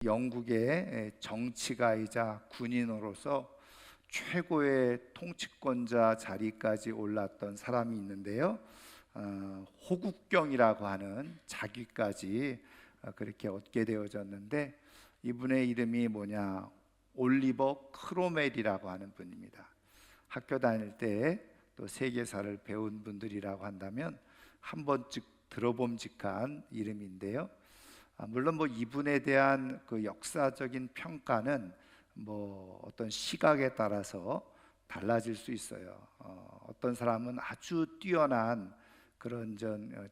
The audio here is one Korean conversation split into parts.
영국의 정치가이자 군인으로서 최고의 통치권자 자리까지 올랐던 사람이 있는데요. 호국경이라고 하는 자귀까지 그렇게 얻게 되어졌는데, 이분의 이름이 뭐냐, 올리버 크로멜이라고 하는 분입니다. 학교 다닐 때 또 세계사를 배운 분들이라고 한다면 한 번쯤 들어봄직한 이름인데요. 물론 이분에 대한 그 역사적인 평가는 어떤 시각에 따라서 달라질 수 있어요. 어떤 사람은 아주 뛰어난 그런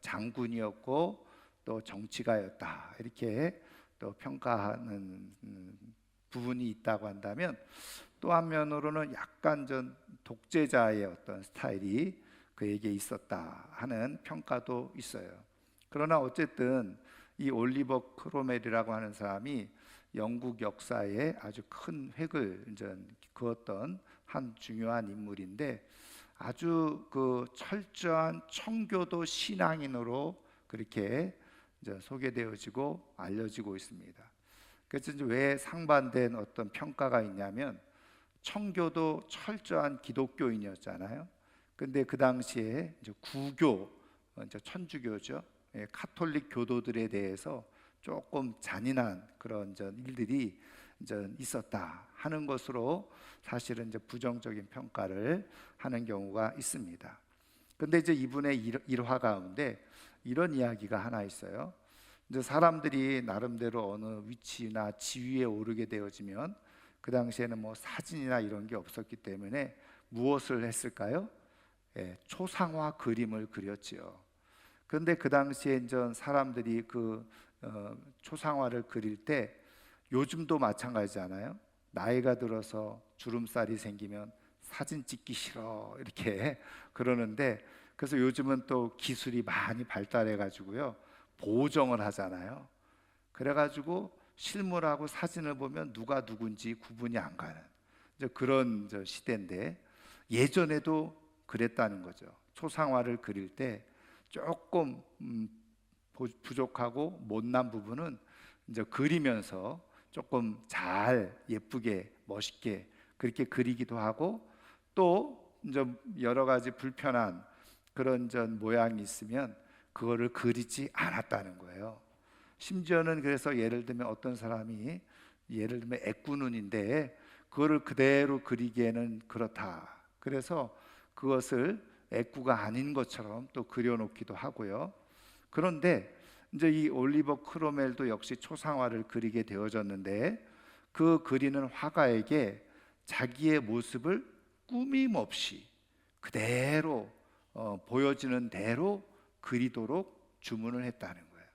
장군이었고 또 정치가였다, 이렇게 또 평가하는 부분이 있다고 한다면, 또 한면으로는 약간 독재자의 어떤 스타일이 그에게 있었다 하는 평가도 있어요. 그러나 어쨌든 이 올리버 크로멜이라고 하는 사람이 영국 역사에 아주 큰 획을 그었던 한 중요한 인물인데, 아주 그 철저한 청교도 신앙인으로 그렇게 소개되어지고 알려지고 있습니다. 그래서 왜 상반된 어떤 평가가 있냐면, 청교도 철저한 기독교인이었잖아요. 근데 그 당시에 구교, 천주교죠, 카톨릭 교도들에 대해서 조금 잔인한 그런 일들이 있었다 하는 것으로 사실은 부정적인 평가를 하는 경우가 있습니다. 근데 이분의 일화 가운데 이런 이야기가 하나 있어요. 사람들이 나름대로 어느 위치나 지위에 오르게 되어지면, 그 당시에는 사진이나 이런 게 없었기 때문에 무엇을 했을까요? 초상화 그림을 그렸지요. 그런데 그 당시에 사람들이 초상화를 그릴 때, 요즘도 마찬가지잖아요. 나이가 들어서 주름살이 생기면 사진 찍기 싫어, 이렇게 그러는데, 그래서 요즘은 또 기술이 많이 발달해 가지고요, 보정을 하잖아요. 그래가지고 실물하고 사진을 보면 누가 누군지 구분이 안 가는 그런 시대인데, 예전에도 그랬다는 거죠. 초상화를 그릴 때 조금 부족하고 못난 부분은 그리면서 조금 잘 예쁘게 멋있게 그렇게 그리기도 하고, 또 여러 가지 불편한 그런 모양이 있으면 그거를 그리지 않았다는 거예요. 심지어는 그래서 예를 들면 어떤 사람이 예를 들면 애꾸눈인데 그거를 그대로 그리기에는 그렇다, 그래서 그것을 애꾸가 아닌 것처럼 또 그려놓기도 하고요. 그런데 이 올리버 크로멜도 역시 초상화를 그리게 되어졌는데, 그 그리는 화가에게 자기의 모습을 꾸밈 없이 그대로 보여지는 대로 그리도록 주문을 했다는 거예요.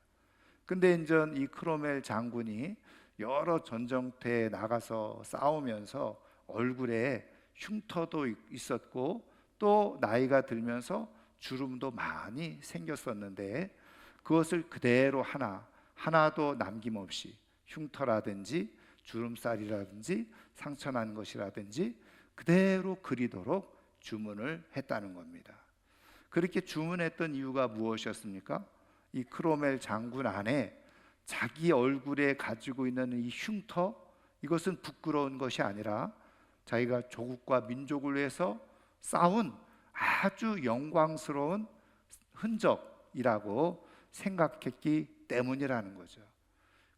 근데 이 크로멜 장군이 여러 전쟁터에 나가서 싸우면서 얼굴에 흉터도 있었고, 또 나이가 들면서 주름도 많이 생겼었는데, 그것을 그대로 하나도 남김없이 흉터라든지 주름살이라든지 상처난 것이라든지 그대로 그리도록 주문을 했다는 겁니다. 그렇게 주문했던 이유가 무엇이었습니까? 이 크로멜 장군 안에 자기 얼굴에 가지고 있는 이 흉터, 이것은 부끄러운 것이 아니라 자기가 조국과 민족을 위해서 싸운 아주 영광스러운 흔적이라고 생각했기 때문이라는 거죠.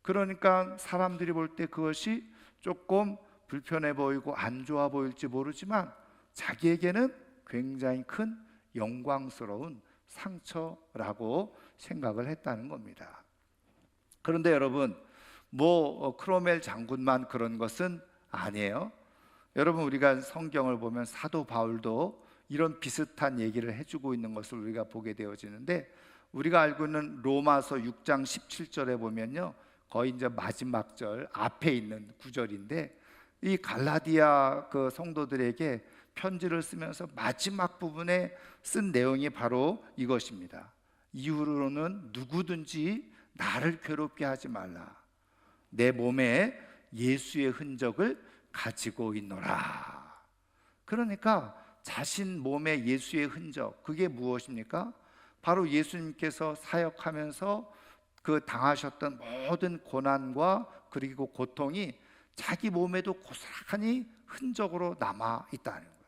그러니까 사람들이 볼 때 그것이 조금 불편해 보이고 안 좋아 보일지 모르지만, 자기에게는 굉장히 큰 영광스러운 상처라고 생각을 했다는 겁니다. 그런데 여러분, 크로멜 장군만 그런 것은 아니에요. 여러분, 우리가 성경을 보면 사도 바울도 이런 비슷한 얘기를 해주고 있는 것을 우리가 보게 되어지는데, 우리가 알고 있는 로마서 6장 17절에 보면요, 거의 마지막 절 앞에 있는 구절인데, 이 갈라디아 그 성도들에게 편지를 쓰면서 마지막 부분에 쓴 내용이 바로 이것입니다. 이후로는 누구든지 나를 괴롭게 하지 말라. 내 몸에 예수의 흔적을 가지고 있노라. 그러니까 자신 몸에 예수의 흔적, 그게 무엇입니까? 바로 예수님께서 사역하면서 그 당하셨던 모든 고난과 그리고 고통이 자기 몸에도 고스란히 흔적으로 남아 있다는 거예요.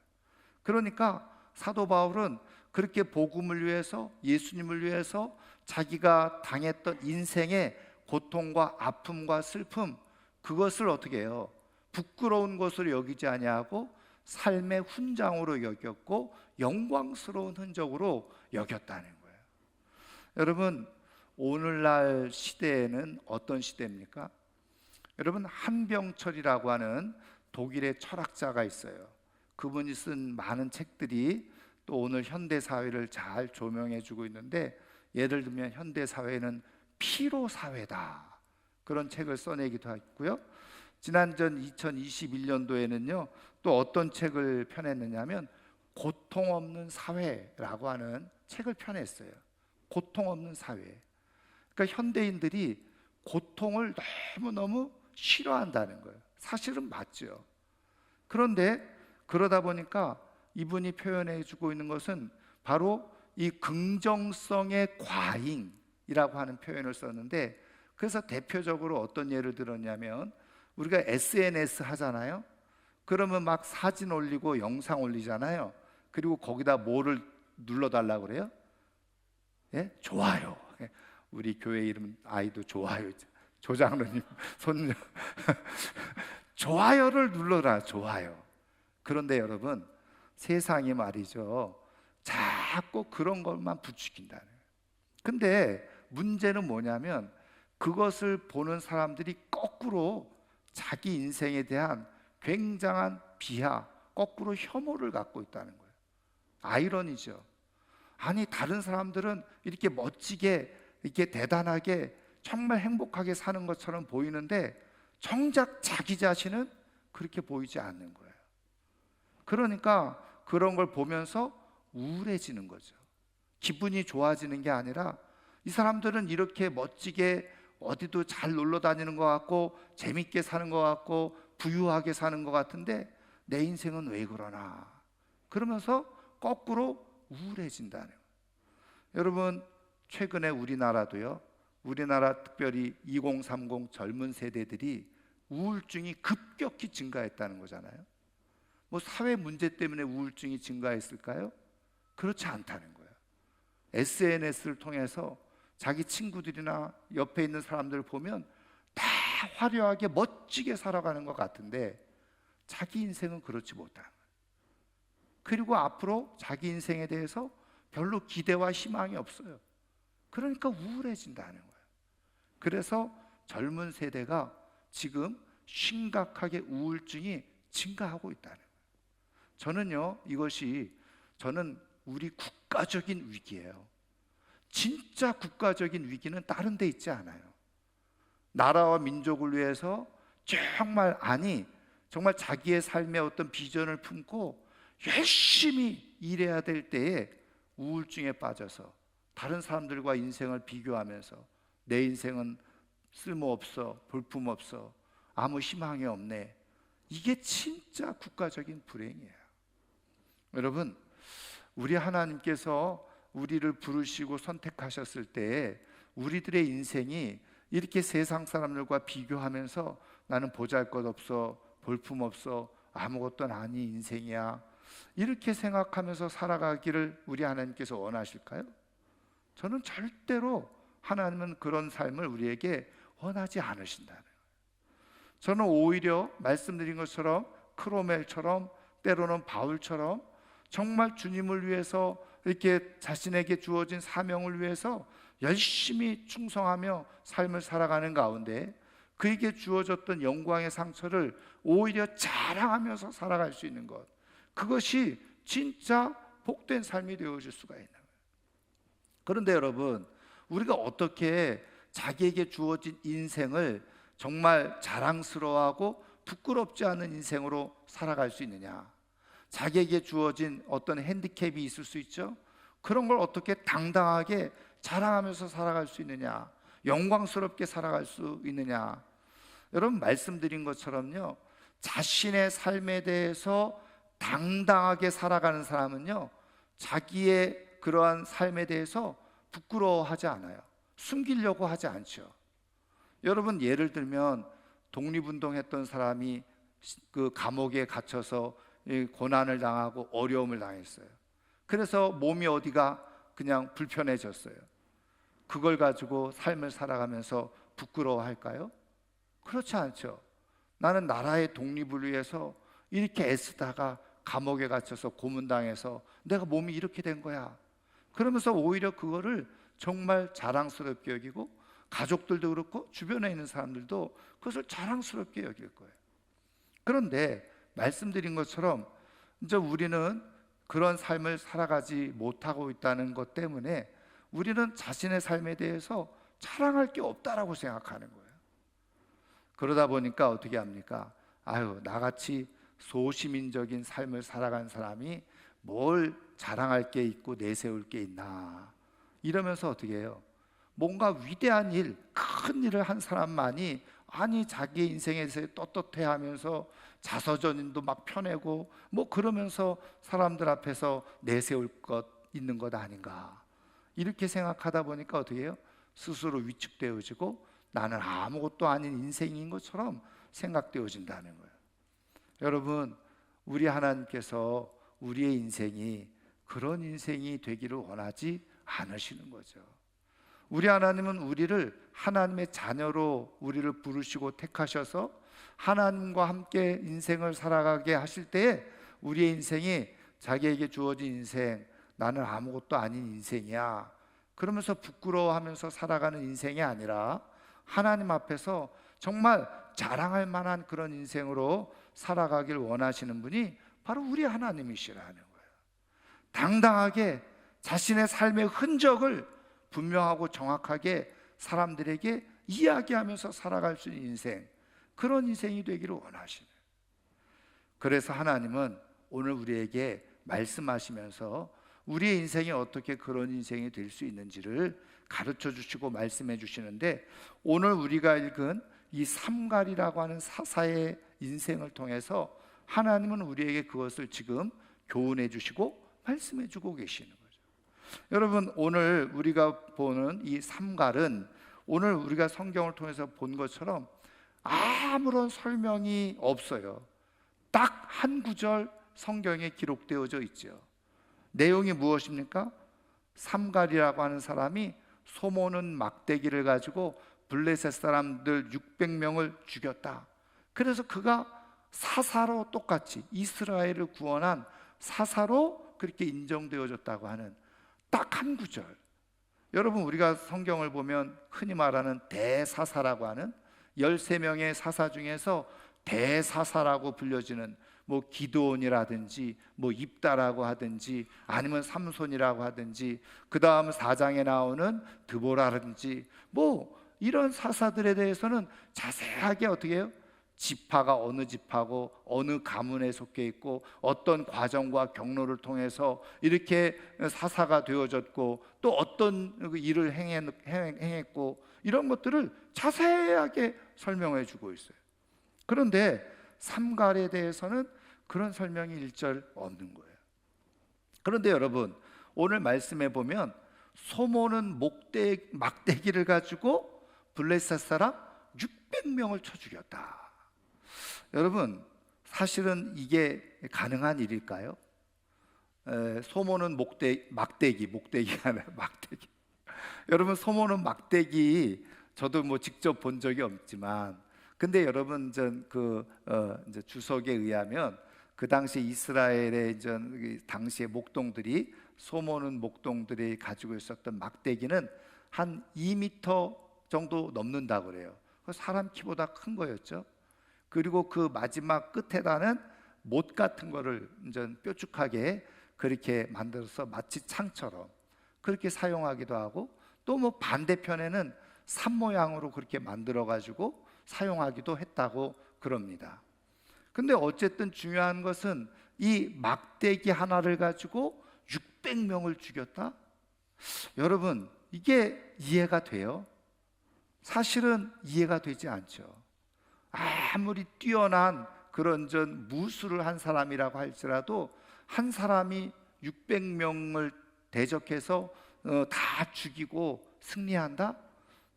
그러니까 사도 바울은 그렇게 복음을 위해서, 예수님을 위해서 자기가 당했던 인생의 고통과 아픔과 슬픔, 그것을 어떻게 해요? 부끄러운 것으로 여기지 아니하고 삶의 훈장으로 여겼고 영광스러운 흔적으로 여겼다는 거예요. 여러분, 오늘날 시대에는 어떤 시대입니까? 여러분, 한병철이라고 하는 독일의 철학자가 있어요. 그분이 쓴 많은 책들이 또 오늘 현대 사회를 잘 조명해 주고 있는데, 예를 들면 현대 사회는 피로 사회다, 그런 책을 써내기도 했고요. 지난전 2021년도에는요 또 어떤 책을 펴냈느냐면 고통 없는 사회라고 하는 책을 펴냈어요. 고통 없는 사회. 그러니까 현대인들이 고통을 너무너무 싫어한다는 거예요. 사실은 맞죠. 그런데 그러다 보니까 이분이 표현해 주고 있는 것은 바로 이 긍정성의 과잉이라고 하는 표현을 썼는데, 그래서 대표적으로 어떤 예를 들었냐면, 우리가 SNS 하잖아요. 그러면 막 사진 올리고 영상 올리잖아요. 그리고 거기다 뭐를 눌러달라고 그래요? 예? 좋아요. 우리 교회 이름 아이도 좋아요. 조장로님 손녀 좋아요를 눌러라. 좋아요. 그런데 여러분, 세상이 말이죠, 자꾸 그런 것만 부추긴다는 거예요. 근데 문제는 뭐냐면 그것을 보는 사람들이 거꾸로 자기 인생에 대한 굉장한 비하, 거꾸로 혐오를 갖고 있다는 거예요. 아이러니죠. 아니, 다른 사람들은 이렇게 멋지게, 이렇게 대단하게, 정말 행복하게 사는 것처럼 보이는데 정작 자기 자신은 그렇게 보이지 않는 거예요. 그러니까 그런 걸 보면서 우울해지는 거죠. 기분이 좋아지는 게 아니라, 이 사람들은 이렇게 멋지게 어디도 잘 놀러 다니는 것 같고 재밌게 사는 것 같고 부유하게 사는 것 같은데 내 인생은 왜 그러나, 그러면서 거꾸로 우울해진다는 거예요. 여러분, 최근에 우리나라도요, 우리나라 특별히 2030 젊은 세대들이 우울증이 급격히 증가했다는 거잖아요. 뭐 사회 문제 때문에 우울증이 증가했을까요? 그렇지 않다는 거예요. SNS를 통해서 자기 친구들이나 옆에 있는 사람들을 보면 다 화려하게 멋지게 살아가는 것 같은데 자기 인생은 그렇지 못하는 거예요. 그리고 앞으로 자기 인생에 대해서 별로 기대와 희망이 없어요. 그러니까 우울해진다는 거예요. 그래서 젊은 세대가 지금 심각하게 우울증이 증가하고 있다는 거예요. 저는요, 저는 우리 국가적인 위기예요. 진짜 국가적인 위기는 다른 데 있지 않아요. 나라와 민족을 위해서 정말 자기의 삶의 어떤 비전을 품고 열심히 일해야 될 때에 우울증에 빠져서 다른 사람들과 인생을 비교하면서 내 인생은 쓸모없어, 볼품없어, 아무 희망이 없네. 이게 진짜 국가적인 불행이에요. 여러분, 우리 하나님께서 우리를 부르시고 선택하셨을 때 우리들의 인생이 이렇게 세상 사람들과 비교하면서 나는 보잘것없어, 볼품없어, 아무것도 아닌 인생이야, 이렇게 생각하면서 살아가기를 우리 하나님께서 원하실까요? 저는 절대로 하나님은 그런 삶을 우리에게 원하지 않으신다는 거예요. 저는 오히려 말씀드린 것처럼 크로멜처럼, 때로는 바울처럼 정말 주님을 위해서 이렇게 자신에게 주어진 사명을 위해서 열심히 충성하며 삶을 살아가는 가운데 그에게 주어졌던 영광의 상처를 오히려 자랑하면서 살아갈 수 있는 것, 그것이 진짜 복된 삶이 되어질 수가 있는 거예요. 그런데 여러분, 우리가 어떻게 자기에게 주어진 인생을 정말 자랑스러워하고 부끄럽지 않은 인생으로 살아갈 수 있느냐? 자기에게 주어진 어떤 핸디캡이 있을 수 있죠. 그런 걸 어떻게 당당하게 자랑하면서 살아갈 수 있느냐, 영광스럽게 살아갈 수 있느냐. 여러분, 말씀드린 것처럼요, 자신의 삶에 대해서 당당하게 살아가는 사람은요, 자기의 그러한 삶에 대해서 부끄러워하지 않아요. 숨기려고 하지 않죠. 여러분, 예를 들면 독립운동했던 사람이 그 감옥에 갇혀서 고난을 당하고 어려움을 당했어요. 그래서 몸이 어디가 그냥 불편해졌어요. 그걸 가지고 삶을 살아가면서 부끄러워할까요? 그렇지 않죠. 나는 나라의 독립을 위해서 이렇게 애쓰다가 감옥에 갇혀서 고문당해서 내가 몸이 이렇게 된 거야. 그러면서 오히려 그거를 정말 자랑스럽게 여기고, 가족들도 그렇고 주변에 있는 사람들도 그것을 자랑스럽게 여길 거예요. 그런데 말씀드린 것처럼 이제 우리는 그런 삶을 살아가지 못하고 있다는 것 때문에 우리는 자신의 삶에 대해서 자랑할 게 없다라고 생각하는 거예요. 그러다 보니까 어떻게 합니까? 아유, 나같이 소시민적인 삶을 살아간 사람이 뭘 자랑할 게 있고 내세울 게 있나, 이러면서 어떻게 해요? 뭔가 위대한 일, 큰 일을 한 사람만이 아니 자기의 인생에서 떳떳해하면서 자서전도 막 펴내고 뭐 그러면서 사람들 앞에서 내세울 것 있는 것 아닌가, 이렇게 생각하다 보니까 어떻게 해요? 스스로 위축되어지고 나는 아무것도 아닌 인생인 것처럼 생각되어진다는 거예요. 여러분, 우리 하나님께서 우리의 인생이 그런 인생이 되기를 원하지 않으시는 거죠. 우리 하나님은 우리를 하나님의 자녀로 우리를 부르시고 택하셔서 하나님과 함께 인생을 살아가게 하실 때에 우리의 인생이 자기에게 주어진 인생, 나는 아무것도 아닌 인생이야, 그러면서 부끄러워하면서 살아가는 인생이 아니라 하나님 앞에서 정말 자랑할 만한 그런 인생으로 살아가길 원하시는 분이 바로 우리 하나님이시라는 거예요. 당당하게 자신의 삶의 흔적을 분명하고 정확하게 사람들에게 이야기하면서 살아갈 수 있는 인생, 그런 인생이 되기를 원하시네요. 그래서 하나님은 오늘 우리에게 말씀하시면서 우리의 인생이 어떻게 그런 인생이 될 수 있는지를 가르쳐 주시고 말씀해 주시는데, 오늘 우리가 읽은 이 삼갈이라고 하는 사사의 인생을 통해서 하나님은 우리에게 그것을 지금 교훈해 주시고 말씀해 주고 계시는 거죠. 여러분, 오늘 우리가 보는 이 삼갈은 오늘 우리가 성경을 통해서 본 것처럼 아무런 설명이 없어요. 딱 한 구절 성경에 기록되어져 있죠. 내용이 무엇입니까? 삼갈이라고 하는 사람이 소모는 막대기를 가지고 블레셋 사람들 600명을 죽였다. 그래서 그가 사사로, 똑같이 이스라엘을 구원한 사사로 그렇게 인정되어졌다고 하는 딱 한 구절. 여러분, 우리가 성경을 보면 흔히 말하는 대사사라고 하는 13명의 사사 중에서 대사사라고 불려지는 뭐 기드온이라든지 뭐 입다라고 하든지 아니면 삼손이라고 하든지 그 다음 4장에 나오는 드보라든지 뭐 이런 사사들에 대해서는 자세하게 어떻게 해요? 지파가 어느 지파고 어느 가문에 속해 있고 어떤 과정과 경로를 통해서 이렇게 사사가 되어졌고 또 어떤 일을 행했고 이런 것들을 자세하게 설명해 주고 있어요. 그런데 삼갈에 대해서는 그런 설명이 일절 없는 거예요. 그런데 여러분, 오늘 말씀해 보면 소모는 막대기를 가지고 블레셋 사람 600명을 쳐 죽였다. 여러분, 사실은 이게 가능한 일일까요? 소모는 막대기가 아니라 막대기. 여러분, 소모는 막대기 저도 뭐 직접 본 적이 없지만, 근데 여러분 이제 주석에 의하면 그 당시 이스라엘의 당시의 목동들이, 소모는 목동들이 가지고 있었던 막대기는 한 2m 정도 넘는다고 그래요. 사람 키보다 큰 거였죠. 그리고 그 마지막 끝에다는 못 같은 거를 이제 뾰족하게 그렇게 만들어서 마치 창처럼 그렇게 사용하기도 하고, 또 뭐 반대편에는 산 모양으로 그렇게 만들어 가지고 사용하기도 했다고 그럽니다. 근데 어쨌든 중요한 것은 이 막대기 하나를 가지고 600명을 죽였다? 여러분, 이게 이해가 돼요? 사실은 이해가 되지 않죠. 아무리 뛰어난 그런 무술을 한 사람이라고 할지라도 한 사람이 600명을 대적해서 다 죽이고 승리한다?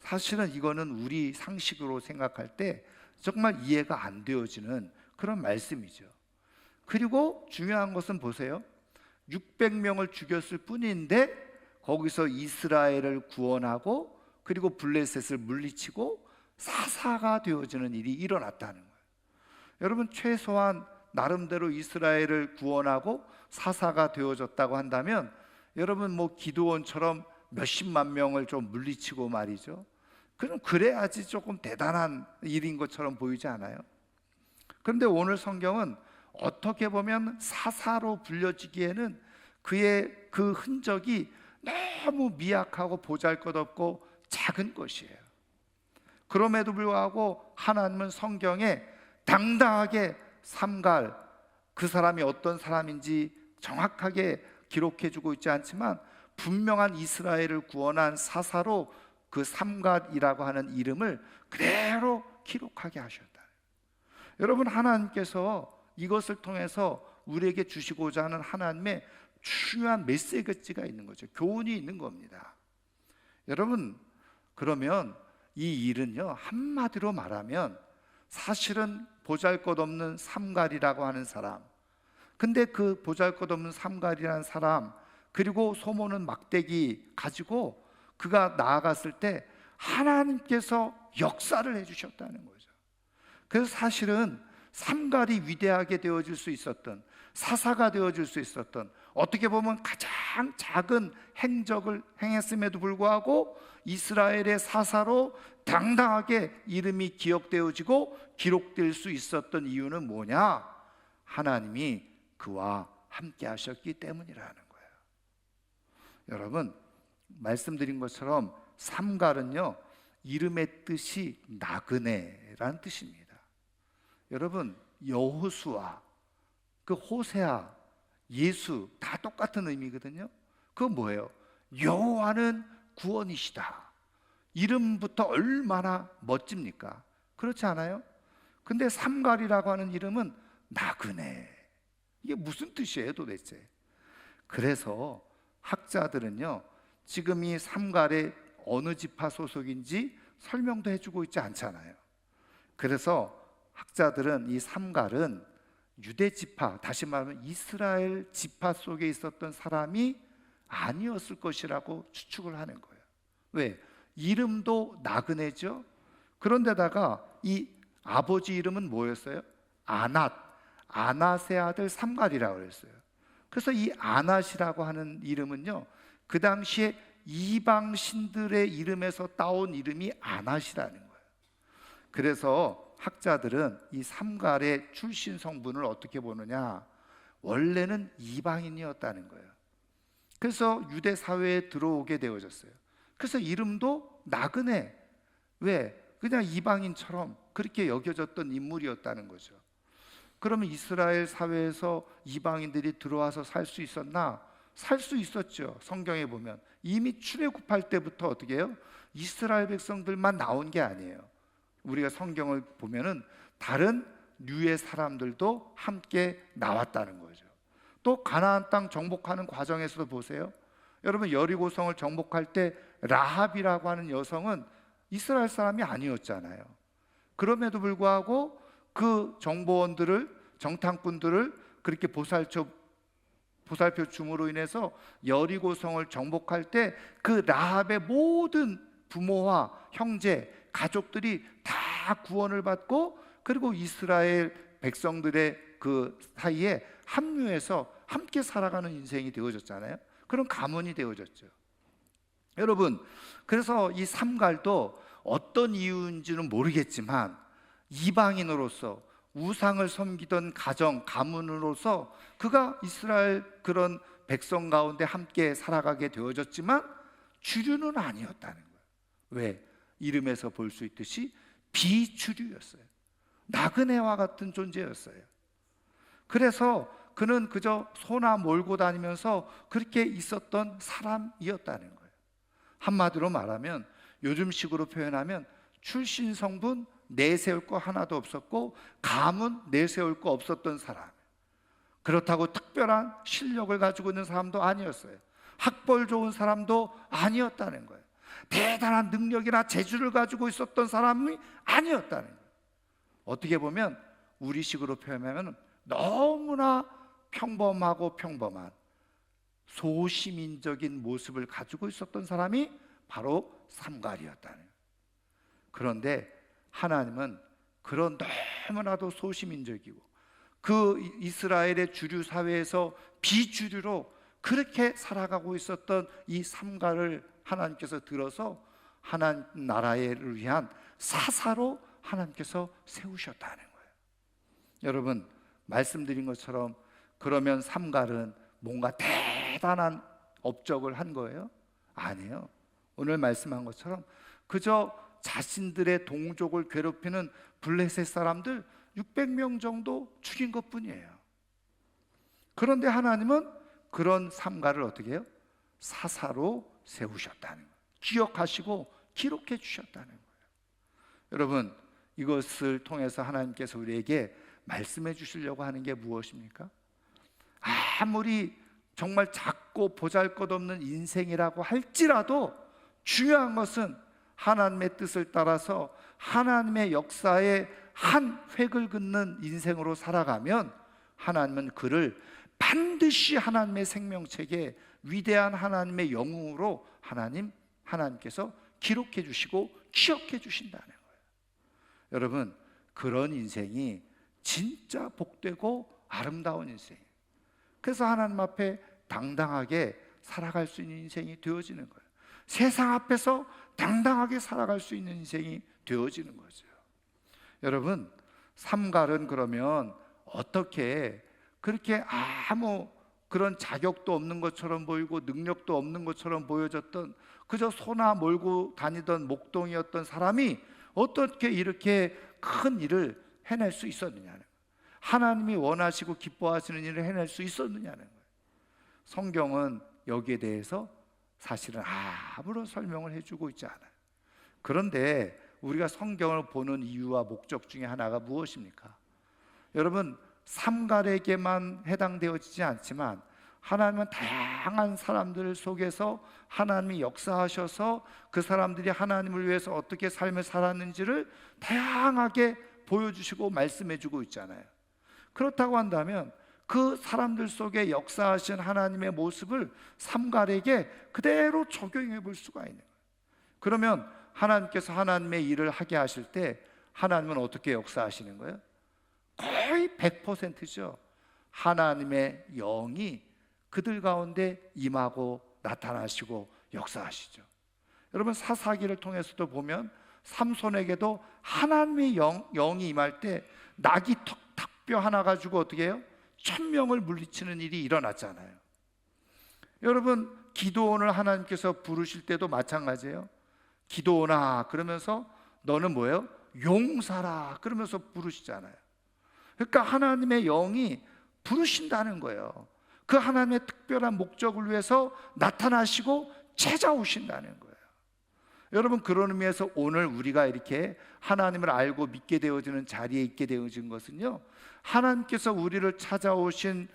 사실은 이거는 우리 상식으로 생각할 때 정말 이해가 안 되어지는 그런 말씀이죠. 그리고 중요한 것은 보세요. 600명을 죽였을 뿐인데 거기서 이스라엘을 구원하고 그리고 블레셋을 물리치고 사사가 되어지는 일이 일어났다는 거예요. 여러분, 최소한 나름대로 이스라엘을 구원하고 사사가 되어졌다고 한다면 여러분 뭐 기드온처럼 몇십만 명을 좀 물리치고 말이죠. 그럼 그래야지 조금 대단한 일인 것처럼 보이지 않아요? 그런데 오늘 성경은 어떻게 보면 사사로 불려지기에는 그의 그 흔적이 너무 미약하고 보잘것없고 작은 것이에요. 그럼에도 불구하고 하나님은 성경에 당당하게 삼갈, 그 사람이 어떤 사람인지 정확하게 기록해주고 있지 않지만 분명한 이스라엘을 구원한 사사로 그 삼갈이라고 하는 이름을 그대로 기록하게 하셨다. 여러분, 하나님께서 이것을 통해서 우리에게 주시고자 하는 하나님의 중요한 메시지가 있는 거죠. 교훈이 있는 겁니다. 여러분, 그러면 이 일은요, 한마디로 말하면 사실은 보잘것없는 삼갈이라고 하는 사람, 근데 그 보잘것없는 삼갈이라는 사람, 그리고 소모는 막대기 가지고 그가 나아갔을 때 하나님께서 역사를 해주셨다는 거죠. 그래서 사실은 삼갈이 위대하게 되어질 수 있었던, 사사가 되어질 수 있었던, 어떻게 보면 가장 작은 행적을 행했음에도 불구하고 이스라엘의 사사로 당당하게 이름이 기억되어지고 기록될 수 있었던 이유는 뭐냐? 하나님이 그와 함께 하셨기 때문이라는 거예요. 여러분, 말씀드린 것처럼 삼갈은요, 이름의 뜻이 나그네라는 뜻입니다. 여러분, 여호수아, 그 호세아, 예수 다 똑같은 의미거든요. 그건 뭐예요? 여호와는 구원이시다. 이름부터 얼마나 멋집니까? 그렇지 않아요? 근데 삼갈이라고 하는 이름은 나그네. 이게 무슨 뜻이에요 도대체? 그래서 학자들은요, 지금 이 삼갈의 어느 지파 소속인지 설명도 해주고 있지 않잖아요. 그래서 학자들은 이 삼갈은 유대 지파, 다시 말하면 이스라엘 지파 속에 있었던 사람이 아니었을 것이라고 추측을 하는 거예요. 왜? 이름도 나그네죠. 그런데다가 이 아버지 이름은 뭐였어요? 아낫의 아들 삼갈이라고 그랬어요. 그래서 이 아낫이라고 하는 이름은요, 그 당시에 이방 신들의 이름에서 따온 이름이 아낫이라는 거예요. 그래서 학자들은 이 삼갈의 출신 성분을 어떻게 보느냐? 원래는 이방인이었다는 거예요. 그래서 유대 사회에 들어오게 되어졌어요. 그래서 이름도 나그네. 왜? 그냥 이방인처럼 그렇게 여겨졌던 인물이었다는 거죠. 그러면 이스라엘 사회에서 이방인들이 들어와서 살 수 있었나? 살 수 있었죠. 성경에 보면 이미 출애굽할 때부터 어떻게 해요? 이스라엘 백성들만 나온 게 아니에요. 우리가 성경을 보면은 다른 류의 사람들도 함께 나왔다는 거죠. 또 가나안 땅 정복하는 과정에서도 보세요. 여러분, 여리고성을 정복할 때 라합이라고 하는 여성은 이스라엘 사람이 아니었잖아요. 그럼에도 불구하고 그 정보원들을, 정탐꾼들을 그렇게 보살펴 줌으로 인해서 여리고성을 정복할 때 그 라합의 모든 부모와 형제, 가족들이 다 구원을 받고 그리고 이스라엘 백성들의 그 사이에 합류해서 함께 살아가는 인생이 되어졌잖아요. 그런 가문이 되어졌죠. 여러분, 그래서 이 삼갈도 어떤 이유인지는 모르겠지만 이방인으로서 우상을 섬기던 가정, 가문으로서 그가 이스라엘 그런 백성 가운데 함께 살아가게 되어졌지만 주류는 아니었다는 거예요. 왜? 이름에서 볼 수 있듯이 비주류였어요. 나그네와 같은 존재였어요. 그래서 그는 그저 소나 몰고 다니면서 그렇게 있었던 사람이었다는 거예요. 한마디로 말하면, 요즘식으로 표현하면 출신 성분 내세울 거 하나도 없었고 가문 내세울 거 없었던 사람. 그렇다고 특별한 실력을 가지고 있는 사람도 아니었어요. 학벌 좋은 사람도 아니었다는 거예요. 대단한 능력이나 재주를 가지고 있었던 사람이 아니었다는 거예요. 어떻게 보면 우리식으로 표현하면 너무나 평범하고 평범한 소시민적인 모습을 가지고 있었던 사람이 바로 삼갈이었다는 거예요. 그런데 하나님은 그런 너무나도 소시민적이고 그 이스라엘의 주류 사회에서 비주류로 그렇게 살아가고 있었던 이 삼갈을 하나님께서 들어서 하나님 나라를 위한 사사로 하나님께서 세우셨다는 거예요. 여러분, 말씀드린 것처럼 그러면 삼갈은 뭔가 대단한 업적을 한 거예요? 아니에요. 오늘 말씀한 것처럼 그저 자신들의 동족을 괴롭히는 블레셋 사람들 600명 정도 죽인 것뿐이에요. 그런데 하나님은 그런 삼갈을 어떻게 해요? 사사로 세우셨다는 거예요. 기억하시고 기록해 주셨다는 거예요. 여러분, 이것을 통해서 하나님께서 우리에게 말씀해 주시려고 하는 게 무엇입니까? 아무리 정말 작고 보잘것없는 인생이라고 할지라도 중요한 것은 하나님의 뜻을 따라서 하나님의 역사에 한 획을 긋는 인생으로 살아가면 하나님은 그를 반드시 하나님의 생명책에 위대한 하나님의 영웅으로 하나님께서 기록해 주시고 기억해 주신다는 거예요. 여러분, 그런 인생이 진짜 복되고 아름다운 인생이에요. 그래서 하나님 앞에 당당하게 살아갈 수 있는 인생이 되어지는 거예요. 세상 앞에서 당당하게 살아갈 수 있는 인생이 되어지는 거죠. 여러분, 삼갈은 그러면 어떻게 그렇게 아무 그런 자격도 없는 것처럼 보이고 능력도 없는 것처럼 보여졌던 그저 소나 몰고 다니던 목동이었던 사람이 어떻게 이렇게 큰 일을 해낼 수 있었느냐는 거예요. 하나님이 원하시고 기뻐하시는 일을 해낼 수 있었느냐는 거예요. 성경은 여기에 대해서 사실은 아무런 설명을 해주고 있지 않아요. 그런데 우리가 성경을 보는 이유와 목적 중에 하나가 무엇입니까? 여러분, 삼갈에게만 해당되어지지 않지만 하나님은 다양한 사람들 속에서 하나님이 역사하셔서 그 사람들이 하나님을 위해서 어떻게 삶을 살았는지를 다양하게 보여주시고 말씀해주고 있잖아요. 그렇다고 한다면 그 사람들 속에 역사하신 하나님의 모습을 삼갈에게 그대로 적용해 볼 수가 있는 거예요. 그러면 하나님께서 하나님의 일을 하게 하실 때 하나님은 어떻게 역사하시는 거예요? 거의 100%죠. 하나님의 영이 그들 가운데 임하고 나타나시고 역사하시죠. 여러분, 사사기를 통해서도 보면 삼손에게도 하나님의 영이 임할 때 낙이 턱뼈 하나 가지고 어떻게 해요? 1000명을 물리치는 일이 일어났잖아요. 여러분, 기드온을 하나님께서 부르실 때도 마찬가지예요. 기드온아 그러면서 너는 뭐예요? 용사라 그러면서 부르시잖아요. 그러니까 하나님의 영이 부르신다는 거예요. 그 하나님의 특별한 목적을 위해서 나타나시고 찾아오신다는 거예요. 여러분, 그런 의미에서 오늘 우리가 이렇게 하나님을 알고 믿게 되어지는 자리에 있게 되어진 것은요, 하나님께서 우리를 찾아오신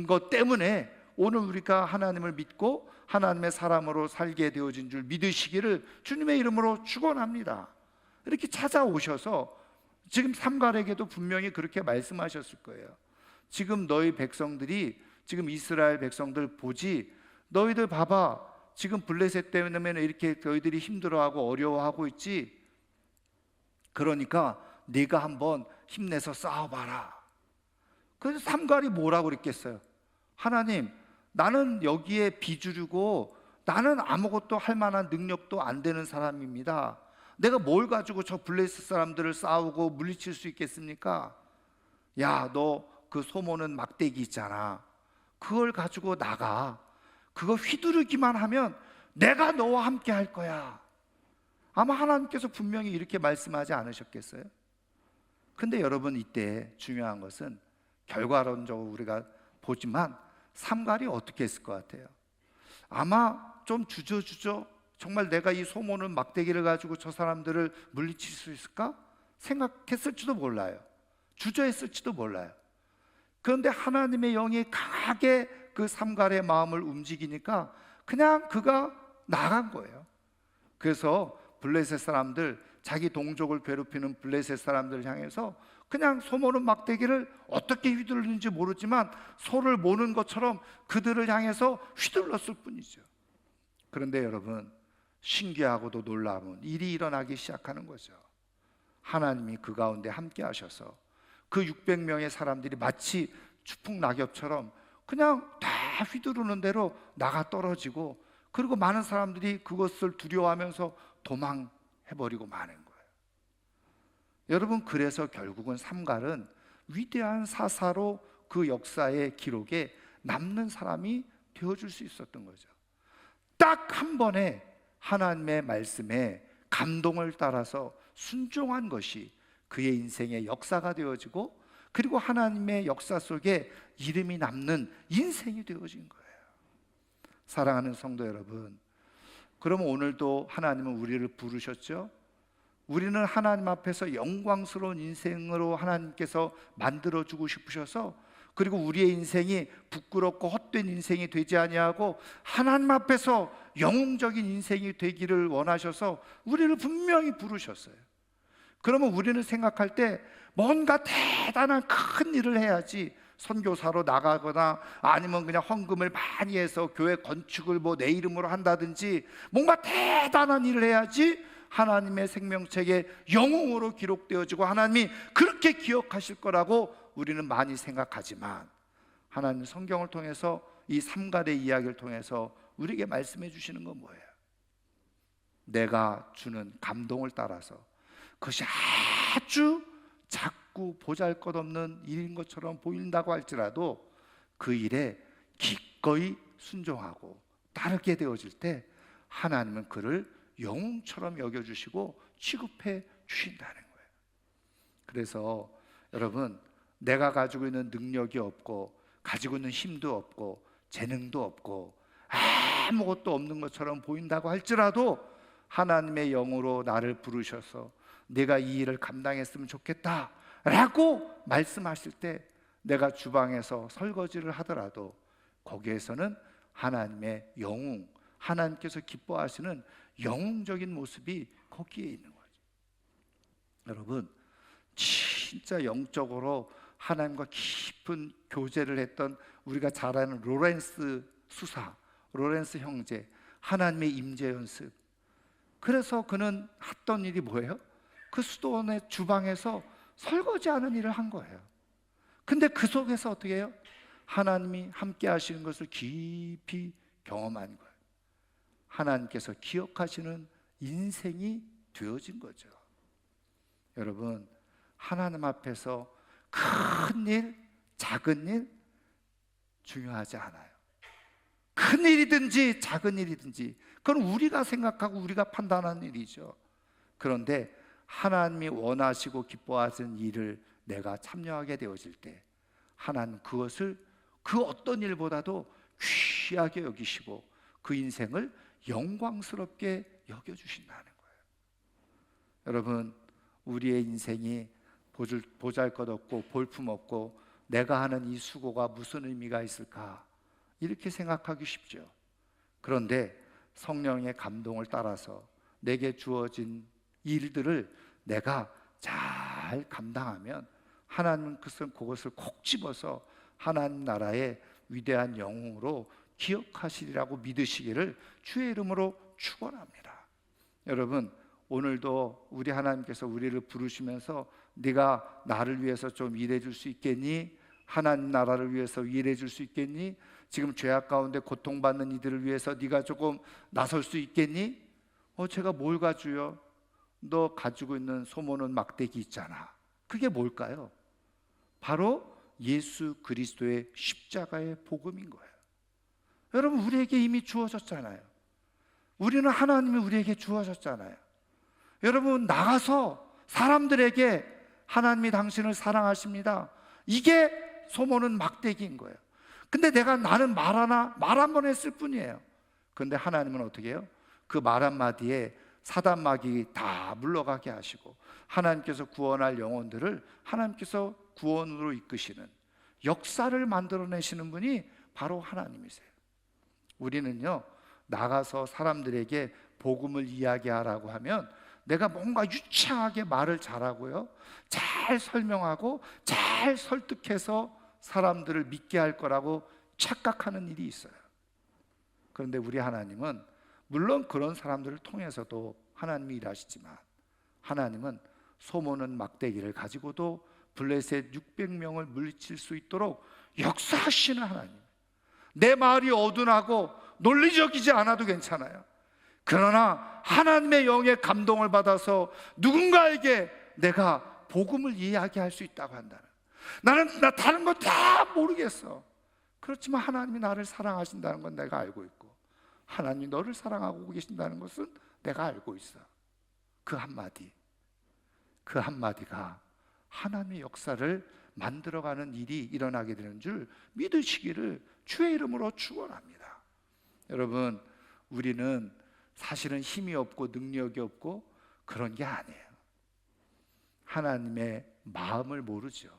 것 때문에 오늘 우리가 하나님을 믿고 하나님의 사람으로 살게 되어진 줄 믿으시기를 주님의 이름으로 축원합니다. 이렇게 찾아오셔서 지금 삼갈에게도 분명히 그렇게 말씀하셨을 거예요. 지금 너희 백성들이, 지금 이스라엘 백성들 보지, 너희들 봐봐, 지금 블레셋 때문에 이렇게 너희들이 힘들어하고 어려워하고 있지. 그러니까 네가 한번 힘내서 싸워봐라. 그래서 삼갈이 뭐라고 그랬겠어요? 하나님, 나는 여기에 비주류고 나는 아무것도 할 만한 능력도 안 되는 사람입니다. 내가 뭘 가지고 저 블레셋 사람들을 싸우고 물리칠 수 있겠습니까? 야, 너 그 소모는 막대기 있잖아. 그걸 가지고 나가. 그거 휘두르기만 하면 내가 너와 함께 할 거야. 아마 하나님께서 분명히 이렇게 말씀하지 않으셨겠어요? 근데 여러분, 이때 중요한 것은 결과론적으로 우리가 보지만 삼갈이 어떻게 했을 것 같아요? 아마 좀 주저주저, 정말 내가 이 소모는 막대기를 가지고 저 사람들을 물리칠 수 있을까? 생각했을지도 몰라요. 주저했을지도 몰라요. 그런데 하나님의 영이 강하게 그 삼갈의 마음을 움직이니까 그냥 그가 나간 거예요. 그래서 블레셋 사람들, 자기 동족을 괴롭히는 블레셋 사람들을 향해서 그냥 소모는 막대기를 어떻게 휘둘르는지 모르지만 소를 모는 것처럼 그들을 향해서 휘둘렀을 뿐이죠. 그런데 여러분, 신기하고도 놀라운 일이 일어나기 시작하는 거죠. 하나님이 그 가운데 함께 하셔서 그 600명의 사람들이 마치 추풍낙엽처럼 그냥 다 휘두르는 대로 나가 떨어지고, 그리고 많은 사람들이 그것을 두려워하면서 도망해버리고 마는 거예요. 여러분, 그래서 결국은 삼갈은 위대한 사사로 그 역사의 기록에 남는 사람이 되어줄 수 있었던 거죠. 딱 한 번에 하나님의 말씀에 감동을 따라서 순종한 것이 그의 인생의 역사가 되어지고, 그리고 하나님의 역사 속에 이름이 남는 인생이 되어진 거예요. 사랑하는 성도 여러분, 그러면 오늘도 하나님은 우리를 부르셨죠? 우리는 하나님 앞에서 영광스러운 인생으로 하나님께서 만들어주고 싶으셔서, 그리고 우리의 인생이 부끄럽고 헛된 인생이 되지 아니하고 하나님 앞에서 영웅적인 인생이 되기를 원하셔서 우리를 분명히 부르셨어요. 그러면 우리는 생각할 때 뭔가 대단한 큰 일을 해야지, 선교사로 나가거나 아니면 그냥 헌금을 많이 해서 교회 건축을 내 이름으로 한다든지 뭔가 대단한 일을 해야지 하나님의 생명책에 영웅으로 기록되어지고 하나님이 그렇게 기억하실 거라고 우리는 많이 생각하지만, 하나님 성경을 통해서 이 삼갈의 이야기를 통해서 우리에게 말씀해 주시는 건 뭐예요? 내가 주는 감동을 따라서 그것이 아주 작고 보잘것없는 일인 것처럼 보인다고 할지라도 그 일에 기꺼이 순종하고 따르게 되어질 때 하나님은 그를 영웅처럼 여겨주시고 취급해 주신다는 거예요. 그래서 여러분, 내가 가지고 있는 능력이 없고 가지고 있는 힘도 없고 재능도 없고 아무것도 없는 것처럼 보인다고 할지라도 하나님의 영으로 나를 부르셔서 내가 이 일을 감당했으면 좋겠다 라고 말씀하실 때, 내가 주방에서 설거지를 하더라도 거기에서는 하나님의 영웅, 하나님께서 기뻐하시는 영웅적인 모습이 거기에 있는 거죠. 여러분, 진짜 영적으로 하나님과 깊은 교제를 했던 우리가 잘 아는 로렌스 수사, 로렌스 형제, 하나님의 임재 연습. 그래서 그는 했던 일이 뭐예요? 그 수도원의 주방에서 설거지하는 일을 한 거예요. 근데 그 속에서 어떻게 해요? 하나님이 함께 하시는 것을 깊이 경험한 거예요. 하나님께서 기억하시는 인생이 되어진 거죠. 여러분, 하나님 앞에서 큰 일, 작은 일 중요하지 않아요. 큰 일이든지 작은 일이든지 그건 우리가 생각하고 우리가 판단하는 일이죠. 그런데 하나님이 원하시고 기뻐하시는 일을 내가 참여하게 되어질 때 하나님 그것을 그 어떤 일보다도 귀하게 여기시고 그 인생을 영광스럽게 여겨주신다는 거예요. 여러분, 우리의 인생이 보잘것없고 볼품없고 내가 하는 이 수고가 무슨 의미가 있을까, 이렇게 생각하기 쉽죠. 그런데 성령의 감동을 따라서 내게 주어진 일들을 내가 잘 감당하면 하나님은 그것을 콕 집어서 하나님 나라의 위대한 영웅으로 기억하시리라고 믿으시기를 주의 이름으로 축원합니다. 여러분, 오늘도 우리 하나님께서 우리를 부르시면서 네가 나를 위해서 좀 일해 줄 수 있겠니? 하나님 나라를 위해서 일해 줄 수 있겠니? 지금 죄악 가운데 고통받는 이들을 위해서 네가 조금 나설 수 있겠니? 제가 뭘 가져요? 너 가지고 있는 소모는 막대기 있잖아. 그게 뭘까요? 바로 예수 그리스도의 십자가의 복음인 거예요. 여러분, 우리에게 이미 주어졌잖아요. 우리는 하나님이 우리에게 주어졌잖아요. 여러분, 나가서 사람들에게 하나님이 당신을 사랑하십니다, 이게 소모는 막대기인 거예요. 근데 나는 말 한 번 했을 뿐이에요. 그런데 하나님은 어떻게 해요? 그 말 한마디에 사단 마귀 다 물러가게 하시고 하나님께서 구원할 영혼들을 하나님께서 구원으로 이끄시는 역사를 만들어내시는 분이 바로 하나님이세요. 우리는요, 나가서 사람들에게 복음을 이야기하라고 하면 내가 뭔가 유창하게 말을 잘하고요, 잘 설명하고 잘 설득해서 사람들을 믿게 할 거라고 착각하는 일이 있어요. 그런데 우리 하나님은 물론 그런 사람들을 통해서도 하나님이 일하시지만, 하나님은 소모는 막대기를 가지고도 블레셋 600명을 물리칠 수 있도록 역사하시는 하나님. 내 말이 어둔하고 논리적이지 않아도 괜찮아요. 그러나 하나님의 영의 감동을 받아서 누군가에게 내가 복음을 이야기할 수 있다고 한다는, 나 다른 거 다 모르겠어. 그렇지만 하나님이 나를 사랑하신다는 건 내가 알고 있고, 하나님이 너를 사랑하고 계신다는 것은 내가 알고 있어. 그 한마디가 하나님의 역사를 만들어가는 일이 일어나게 되는 줄 믿으시기를 주의 이름으로 축원합니다. 여러분, 우리는 사실은 힘이 없고 능력이 없고 그런 게 아니에요. 하나님의 마음을 모르죠.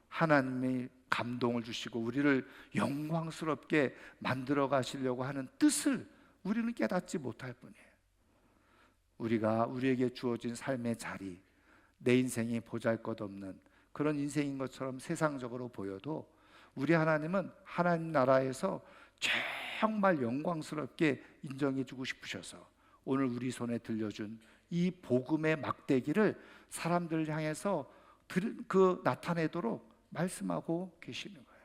하나님의 감동을 주시고 우리를 영광스럽게 만들어 가시려고 하는 뜻을 우리는 깨닫지 못할 뿐이에요. 우리에게 주어진 삶의 자리, 내 인생이 보잘것없는 그런 인생인 것처럼 세상적으로 보여도 우리 하나님은 하나님 나라에서 정말 영광스럽게 인정해 주고 싶으셔서 오늘 우리 손에 들려준 이 복음의 막대기를 사람들을 향해서 나타내도록 말씀하고 계시는 거예요.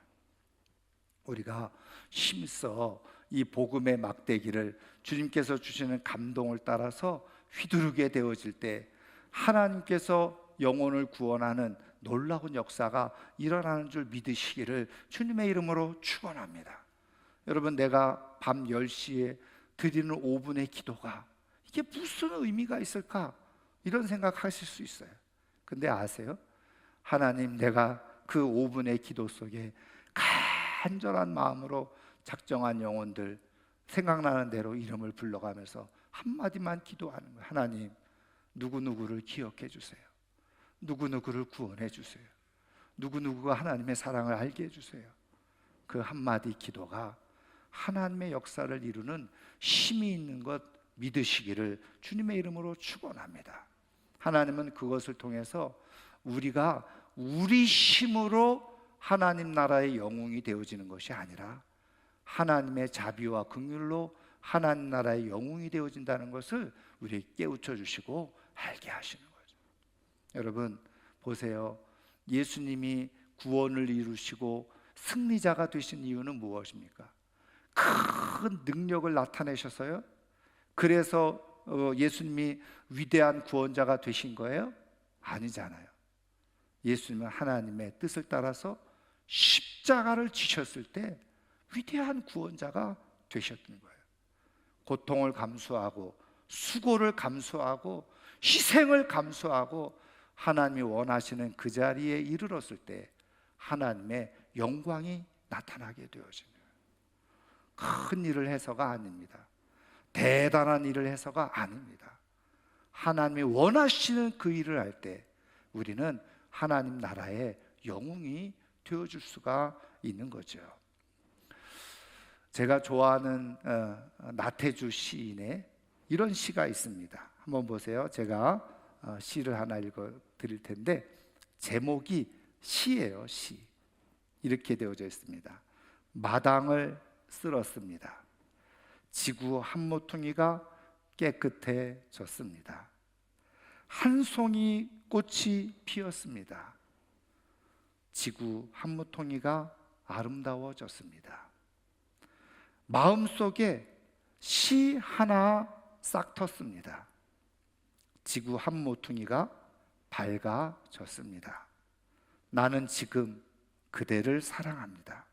우리가 힘써 이 복음의 막대기를 주님께서 주시는 감동을 따라서 휘두르게 되어질 때 하나님께서 영혼을 구원하는 놀라운 역사가 일어나는 줄 믿으시기를 주님의 이름으로 축원합니다. 여러분, 내가 밤 10시에 드리는 5분의 기도가 이게 무슨 의미가 있을까? 이런 생각하실 수 있어요. 근데 아세요? 하나님, 내가 그 5분의 기도 속에 간절한 마음으로 작정한 영혼들, 생각나는 대로 이름을 불러가면서 한마디만 기도하는 거예요. 하나님, 누구누구를 기억해 주세요. 누구누구를 구원해 주세요. 누구누구가 하나님의 사랑을 알게 해 주세요. 그 한마디 기도가 하나님의 역사를 이루는 힘이 있는 것 믿으시기를 주님의 이름으로 축원합니다. 하나님은 그것을 통해서 우리가 우리 힘으로 하나님 나라의 영웅이 되어지는 것이 아니라 하나님의 자비와 긍휼로 하나님 나라의 영웅이 되어진다는 것을 우리에게 깨우쳐 주시고 알게 하시는 거죠. 여러분 보세요. 예수님이 구원을 이루시고 승리자가 되신 이유는 무엇입니까? 큰 능력을 나타내셔서요? 그래서 예수님이 위대한 구원자가 되신 거예요? 아니잖아요. 예수님은 하나님의 뜻을 따라서 십자가를 지셨을 때 위대한 구원자가 되셨던 거예요. 고통을 감수하고 수고를 감수하고 희생을 감수하고 하나님이 원하시는 그 자리에 이르렀을 때 하나님의 영광이 나타나게 되어집니다. 큰 일을 해서가 아닙니다. 대단한 일을 해서가 아닙니다. 하나님이 원하시는 그 일을 할 때 우리는 하나님 나라의 영웅이 되어줄 수가 있는 거죠. 제가 좋아하는 나태주 시인의 이런 시가 있습니다. 한번 보세요. 제가 시를 하나 읽어 드릴 텐데 제목이 시예요. 시. 이렇게 되어져 있습니다. 마당을 쓸었습니다. 지구 한 모퉁이가 깨끗해졌습니다. 한 송이 꽃이 피었습니다. 지구 한 모퉁이가 아름다워졌습니다. 마음속에 시 하나 싹 텄습니다. 지구 한 모퉁이가 밝아졌습니다. 나는 지금 그대를 사랑합니다.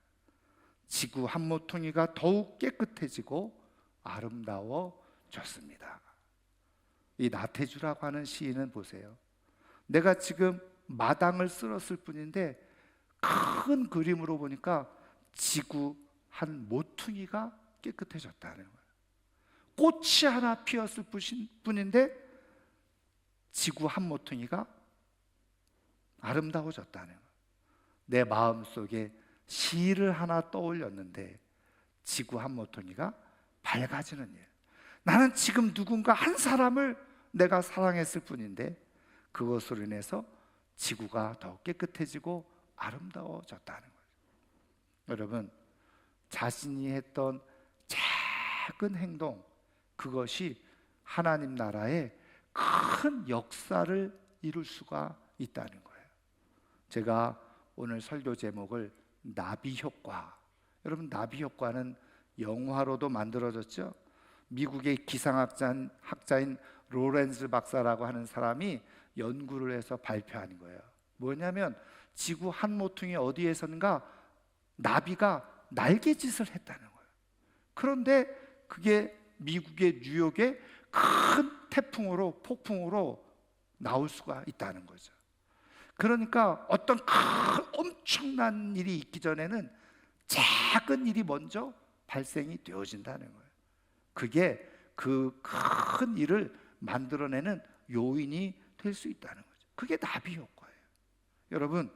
지구 한 모퉁이가 더욱 깨끗해지고 아름다워졌습니다. 이 나태주라고 하는 시인은 보세요. 내가 지금 마당을 쓸었을 뿐인데 큰 그림으로 보니까 지구 한 모퉁이가 깨끗해졌다는 거예요. 꽃이 하나 피었을 뿐인데 지구 한 모퉁이가 아름다워졌다는 거예요. 내 마음속에 시를 하나 떠올렸는데 지구 한 모퉁이가 밝아지는 일. 나는 지금 누군가 한 사람을 내가 사랑했을 뿐인데 그것으로 인해서 지구가 더 깨끗해지고 아름다워졌다는 거예요. 여러분, 자신이 했던 작은 행동, 그것이 하나님 나라의 큰 역사를 이룰 수가 있다는 거예요. 제가 오늘 설교 제목을 나비 효과. 여러분, 나비 효과는 영화로도 만들어졌죠. 미국의 기상학자인 로렌즈 박사라고 하는 사람이 연구를 해서 발표한 거예요. 뭐냐면 지구 한 모퉁이 어디에선가 나비가 날개짓을 했다는 거예요. 그런데 그게 미국의 뉴욕에 큰 태풍으로, 폭풍으로 나올 수가 있다는 거죠. 그러니까 어떤 엄청난 일이 있기 전에는 작은 일이 먼저 발생이 되어진다는 거예요. 그게 그 큰 일을 만들어내는 요인이 될 수 있다는 거죠. 그게 나비 효과예요. 여러분,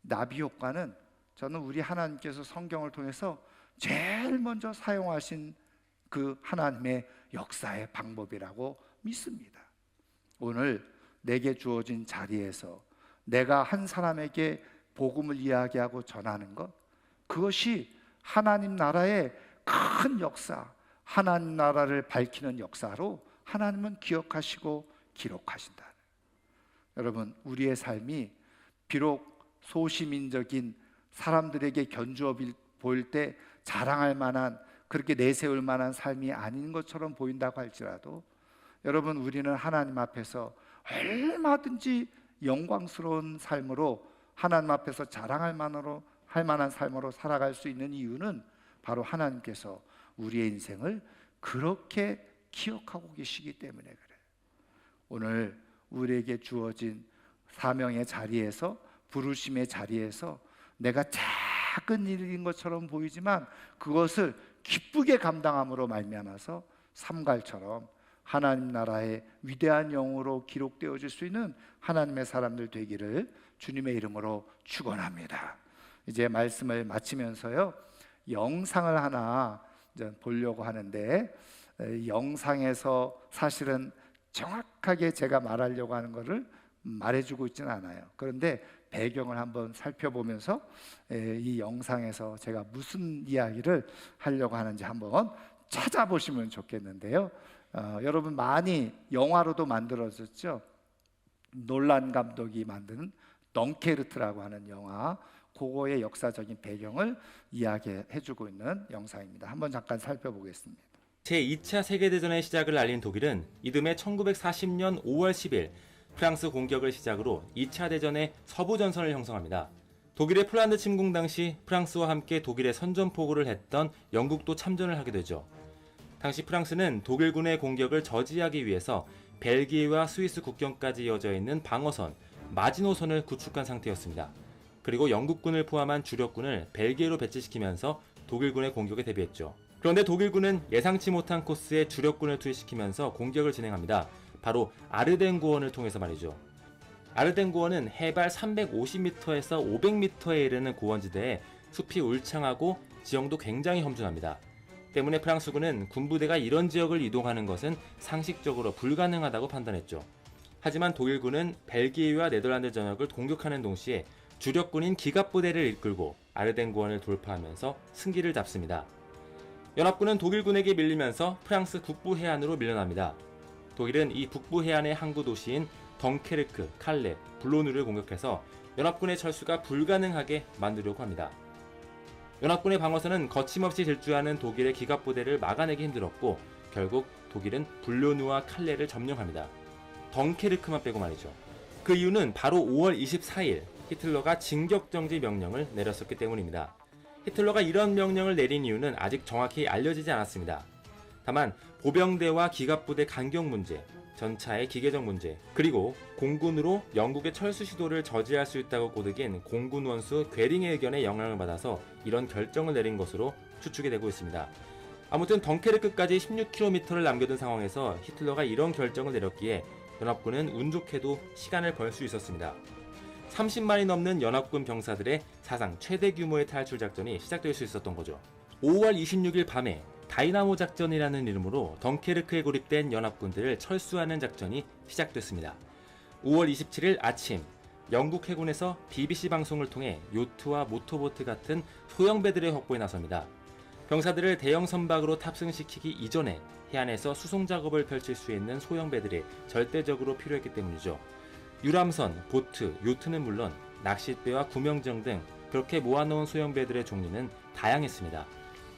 나비 효과는 저는 우리 하나님께서 성경을 통해서 제일 먼저 사용하신 그 하나님의 역사의 방법이라고 믿습니다. 오늘 내게 주어진 자리에서 내가 한 사람에게 복음을 이야기하고 전하는 것, 그것이 하나님 나라의 큰 역사, 하나님 나라를 밝히는 역사로 하나님은 기억하시고 기록하신다. 여러분, 우리의 삶이 비록 소시민적인 사람들에게 견주어 보일 때 자랑할 만한, 그렇게 내세울 만한 삶이 아닌 것처럼 보인다고 할지라도 여러분, 우리는 하나님 앞에서 얼마든지 영광스러운 삶으로, 하나님 앞에서 자랑할 만한 삶으로 살아갈 수 있는 이유는 바로 하나님께서 우리의 인생을 그렇게 기억하고 계시기 때문에 그래요. 오늘 우리에게 주어진 사명의 자리에서, 부르심의 자리에서 내가 작은 일인 것처럼 보이지만 그것을 기쁘게 감당함으로 말미암아서 삼갈처럼 하나님 나라의 위대한 영으로 기록되어질 수 있는 하나님의 사람들 되기를 주님의 이름으로 축원합니다. 이제 말씀을 마치면서요, 영상을 하나 보려고 하는데, 영상에서 사실은 정확하게 제가 말하려고 하는 것을 말해주고 있지는 않아요. 그런데 배경을 한번 살펴보면서 이 영상에서 제가 무슨 이야기를 하려고 하는지 한번 찾아보시면 좋겠는데요. 여러분, 많이 영화로도 만들어졌죠. 놀란 감독이 만든 덩케르트라고 하는 영화, 그거의 역사적인 배경을 이야기해주고 있는 영상입니다. 한번 잠깐 살펴보겠습니다. 제2차 세계대전의 시작을 알린 독일은 이듬해 1940년 5월 10일 프랑스 공격을 시작으로 2차 대전의 서부전선을 형성합니다. 독일의 폴란드 침공 당시 프랑스와 함께 독일에 선전포고를 했던 영국도 참전을 하게 되죠. 당시 프랑스는 독일군의 공격을 저지하기 위해서 벨기에와 스위스 국경까지 이어져 있는 방어선, 마지노선을 구축한 상태였습니다. 그리고 영국군을 포함한 주력군을 벨기에로 배치시키면서 독일군의 공격에 대비했죠. 그런데 독일군은 예상치 못한 코스에 주력군을 투입시키면서 공격을 진행합니다. 바로 아르덴 고원을 통해서 말이죠. 아르덴 고원은 해발 350m에서 500m에 이르는 고원지대에 숲이 울창하고 지형도 굉장히 험준합니다. 때문에 프랑스군은 군부대가 이런 지역을 이동하는 것은 상식적으로 불가능하다고 판단했죠. 하지만 독일군은 벨기에와 네덜란드 전역을 공격하는 동시에 주력군인 기갑부대를 이끌고 아르덴 고원을 돌파하면서 승기를 잡습니다. 연합군은 독일군에게 밀리면서 프랑스 북부 해안으로 밀려납니다. 독일은 이 북부 해안의 항구 도시인 덩케르크, 칼레, 블로누를 공격해서 연합군의 철수가 불가능하게 만들려고 합니다. 연합군의 방어선은 거침없이 질주하는 독일의 기갑부대를 막아내기 힘들었고 결국 독일은 블로누와 칼레를 점령합니다. 덩케르크만 빼고 말이죠. 그 이유는 바로 5월 24일 히틀러가 진격정지 명령을 내렸었기 때문입니다. 히틀러가 이런 명령을 내린 이유는 아직 정확히 알려지지 않았습니다. 다만 보병대와 기갑부대 간격 문제, 전차의 기계적 문제, 그리고 공군으로 영국의 철수 시도를 저지할 수 있다고 꼬드긴 공군 원수 괴링의 의견에 영향을 받아서 이런 결정을 내린 것으로 추측이 되고 있습니다. 아무튼 덩케르크까지 16km를 남겨둔 상황에서 히틀러가 이런 결정을 내렸기에 연합군은 운 좋게도 시간을 벌 수 있었습니다. 30만이 넘는 연합군 병사들의 사상 최대 규모의 탈출 작전이 시작될 수 있었던 거죠. 5월 26일 밤에 다이나모 작전이라는 이름으로 덩케르크에 고립된 연합군들을 철수하는 작전이 시작됐습니다. 5월 27일 아침, 영국 해군에서 BBC 방송을 통해 요트와 모터보트 같은 소형 배들의 확보에 나섭니다. 병사들을 대형 선박으로 탑승시키기 이전에 해안에서 수송 작업을 펼칠 수 있는 소형 배들이 절대적으로 필요했기 때문이죠. 유람선, 보트, 요트는 물론 낚싯배와 구명정 등 그렇게 모아놓은 소형 배들의 종류는 다양했습니다.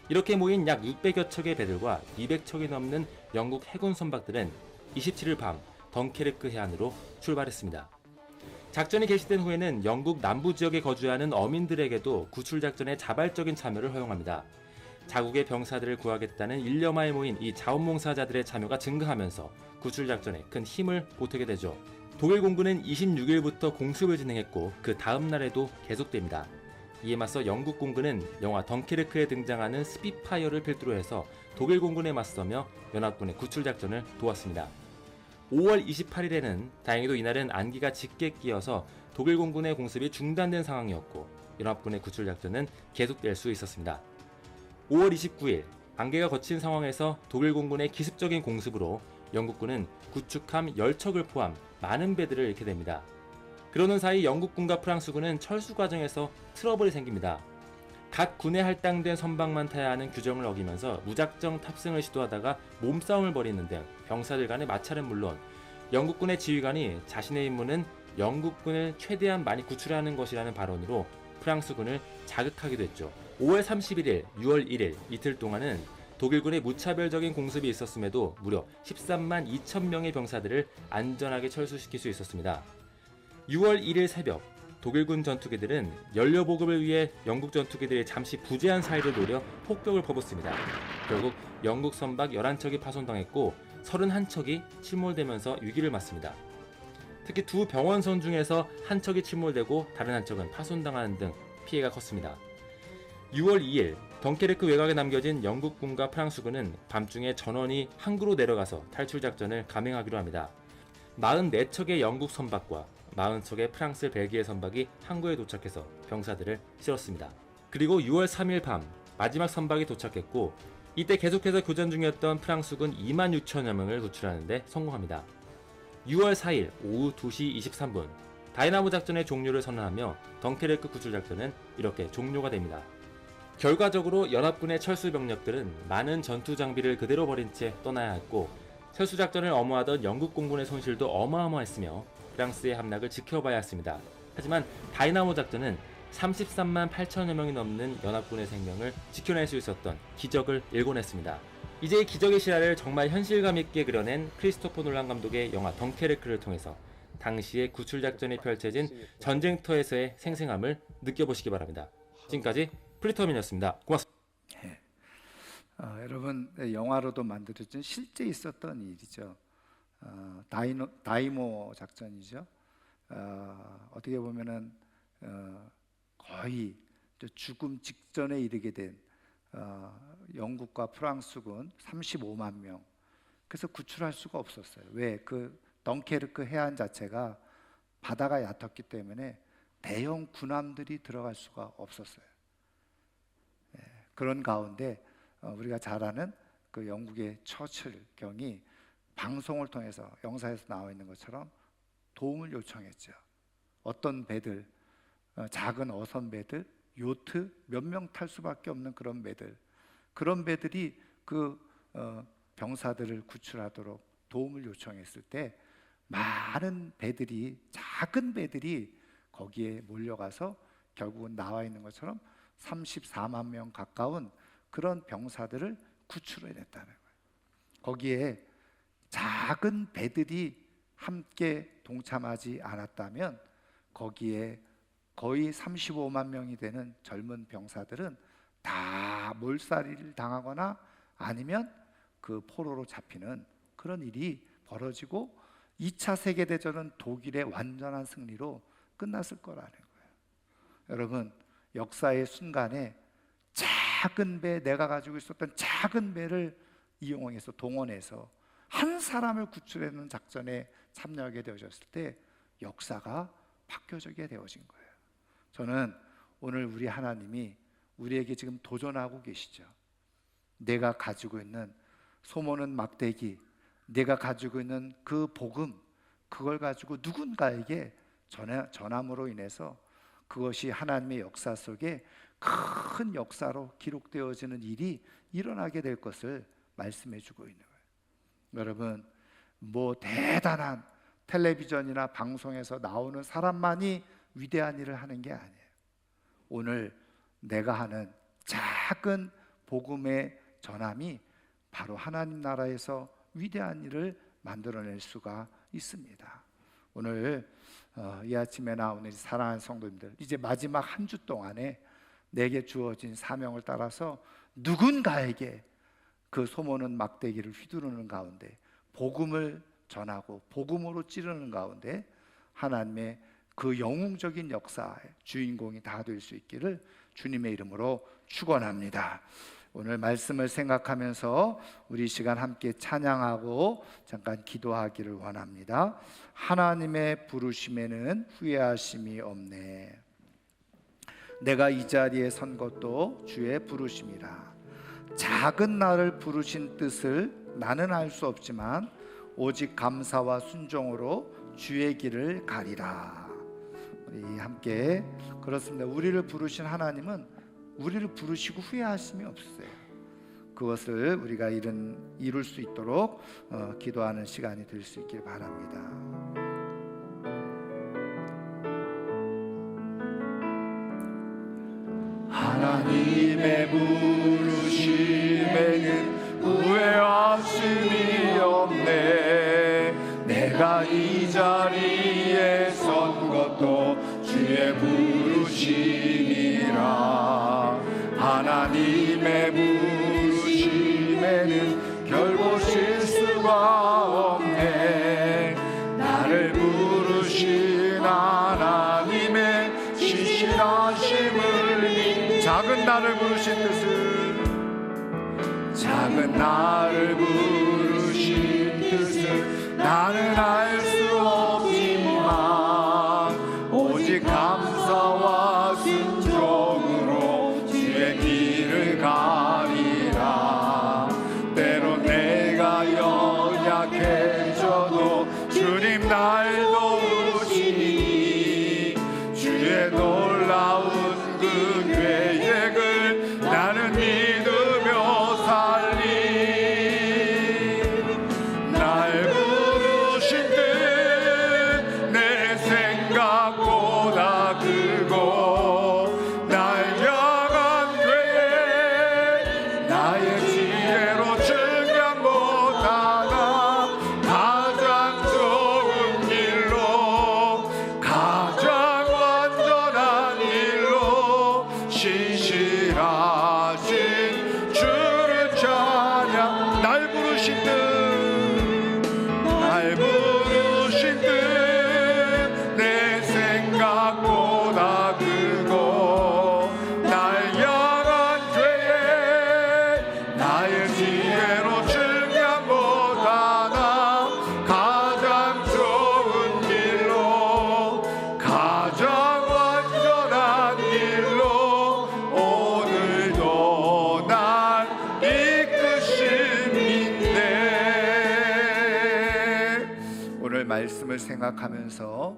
이렇게 모인 약 600여 척의 배들과 200척이 넘는 영국 해군 선박들은 27일 밤 덩케르크 해안으로 출발했습니다. 작전이 개시된 후에는 영국 남부 지역에 거주하는 어민들에게도 구출 작전에 자발적인 참여를 허용합니다. 자국의 병사들을 구하겠다는 일념하에 모인 이 자원봉사자들의 참여가 증가하면서 구출 작전에 큰 힘을 보태게 되죠. 독일 공군은 26일부터 공습을 진행했고 그 다음 날에도 계속됩니다. 이에 맞서 영국 공군은 영화 덩케르크에 등장하는 스피파이어를 필두로 해서 독일 공군에 맞서며 연합군의 구출 작전을 도왔습니다. 5월 28일에는 다행히도 이날은 안기가 짙게 끼어서 독일 공군의 공습이 중단된 상황이었고 연합군의 구출 작전은 계속될 수 있었습니다. 5월 29일 안개가 거친 상황에서 독일 공군의 기습적인 공습으로 영국군은 구축함 10척을 포함 많은 배들을 잃게 됩니다. 그러는 사이 영국군과 프랑스군은 철수 과정에서 트러블이 생깁니다. 각 군에 할당된 선박만 타야 하는 규정을 어기면서 무작정 탑승을 시도하다가 몸싸움을 벌이는 등 병사들 간의 마찰은 물론 영국군의 지휘관이 자신의 임무는 영국군을 최대한 많이 구출하는 것이라는 발언으로 프랑스군을 자극하기도 했죠. 5월 31일, 6월 1일 이틀 동안은 독일군의 무차별적인 공습이 있었음에도 무려 13만 2천 명의 병사들을 안전하게 철수시킬 수 있었습니다. 6월 1일 새벽 독일군 전투기들은 연료 보급을 위해 영국 전투기들이 잠시 부재한 사이를 노려 폭격을 퍼붓습니다. 결국 영국 선박 11척이 파손당했고 31척이 침몰되면서 위기를 맞습니다. 특히 두 병원선 중에서 한 척이 침몰되고 다른 한 척은 파손당하는 등 피해가 컸습니다. 6월 2일 덩케르크 외곽에 남겨진 영국군과 프랑스군은 밤중에 전원이 항구로 내려가서 탈출 작전을 감행하기로 합니다. 44척의 영국 선박과 40척의 프랑스, 벨기에 선박이 항구에 도착해서 병사들을 실었습니다. 그리고 6월 3일 밤 마지막 선박이 도착했고 이때 계속해서 교전 중이었던 프랑스군 2만 6천여 명을 구출하는 데 성공합니다. 6월 4일 오후 2시 23분 다이나모 작전의 종료를 선언하며 덩케르크 구출 작전은 이렇게 종료가 됩니다. 결과적으로 연합군의 철수 병력들은 많은 전투 장비를 그대로 버린 채 떠나야 했고 철수 작전을 엄호하던 영국 공군의 손실도 어마어마했으며 프랑스의 함락을 지켜봐야 했습니다. 하지만 다이나모 작전은 33만 8천여 명이 넘는 연합군의 생명을 지켜낼 수 있었던 기적을 일궈냈습니다. 이제 이 기적의 실화를 정말 현실감 있게 그려낸 크리스토퍼 놀란 감독의 영화 덩케르크를 통해서 당시의 구출 작전이 펼쳐진 전쟁터에서의 생생함을 느껴보시기 바랍니다. 지금까지 프리터민이었습니다. 고맙습니다. 여러분 영화로도 만들어진 실제 있었던 일이죠. 다이모 작전이죠. 어떻게 보면은 거의 죽음 직전에 이르게 된 영국과 프랑스군 35만 명. 그래서 구출할 수가 없었어요. 왜? 그 덩케르크 해안 자체가 바다가 얕았기 때문에 대형 군함들이 들어갈 수가 없었어요. 그런 가운데 우리가 잘 아는 그 영국의 처칠 경이 방송을 통해서 영사에서 나와 있는 것처럼 도움을 요청했죠. 어떤 배들, 작은 어선 배들, 요트 몇 명 탈 수밖에 없는 그런 배들, 그런 배들이 그 병사들을 구출하도록 도움을 요청했을 때 많은 배들이, 작은 배들이 거기에 몰려가서 결국은 나와 있는 것처럼 34만 명 가까운 그런 병사들을 구출해냈다는 거예요. 거기에 작은 배들이 함께 동참하지 않았다면 거기에 거의 35만 명이 되는 젊은 병사들은 다 몰살을 당하거나 아니면 그 포로로 잡히는 그런 일이 벌어지고 2차 세계대전은 독일의 완전한 승리로 끝났을 거라는 거예요. 여러분, 역사의 순간에 작은 배, 내가 가지고 있었던 작은 배를 이용해서 동원해서 한 사람을 구출하는 작전에 참여하게 되어졌을 때 역사가 바뀌어지게 되어진 거예요. 저는 오늘 우리 하나님이 우리에게 지금 도전하고 계시죠. 내가 가지고 있는 소모는 막대기, 내가 가지고 있는 그 복음, 그걸 가지고 누군가에게 전함으로 인해서 그것이 하나님의 역사 속에 큰 역사로 기록되어지는 일이 일어나게 될 것을 말씀해 주고 있는 거예요. 여러분, 뭐 대단한 텔레비전이나 방송에서 나오는 사람만이 위대한 일을 하는 게 아니에요. 오늘 내가 하는 작은 복음의 전함이 바로 하나님 나라에서 위대한 일을 만들어낼 수가 있습니다. 오늘 이 아침에 나오는 사랑하는 성도님들, 이제 마지막 한 주 동안에 내게 주어진 사명을 따라서 누군가에게 그 소모는 막대기를 휘두르는 가운데 복음을 전하고 복음으로 찌르는 가운데 하나님의 그 영웅적인 역사의 주인공이 다 될 수 있기를 주님의 이름으로 축원합니다. 오늘 말씀을 생각하면서 우리 시간 함께 찬양하고 잠깐 기도하기를 원합니다. 하나님의 부르심에는 후회하심이 없네. 내가 이 자리에 선 것도 주의 부르심이라. 작은 나를 부르신 뜻을 나는 알 수 없지만 오직 감사와 순종으로 주의 길을 가리라. 우리 함께 그렇습니다. 우리를 부르신 하나님은 우리를 부르시고 후회하심이 없으세요. 그것을 우리가 이룰 수 있도록 기도하는 시간이 될 수 있길 바랍니다. 하나님의 부르심에는 후회하심이 없네. 내가 이 자리에 선 것도 주의 부르심이라. 하나님의 부르심에는 결코 실수가 없네. 나를 부르신 하나님의 신실하심을 믿. 작은 나를 부르신 뜻을, 작은 나를 부르신 뜻을 나는 알 수 없지만 오직 감사와 순종으로 주의 길을 가리라. 때로 내가 연약해져도 주님 날 도우시니 주의 놀라운 그 계획을 나는 믿으며 살리. 날 부르신 뜻 내 생각보다 크고 날 향한 계획 나의 지혜로 증명 못하나 가장 좋은 길로 가장 완전한 일로 신실하신 주를 찬양. 날 부르신 뜻, 날 부르신 뜻 내 생각보다 크고 날 향한 계획 나의 지혜로 증명 못하나 가장 좋은 길로 가장 완전한 길로 오늘도 날 이끄심인데. 오늘 말씀을 생각하면서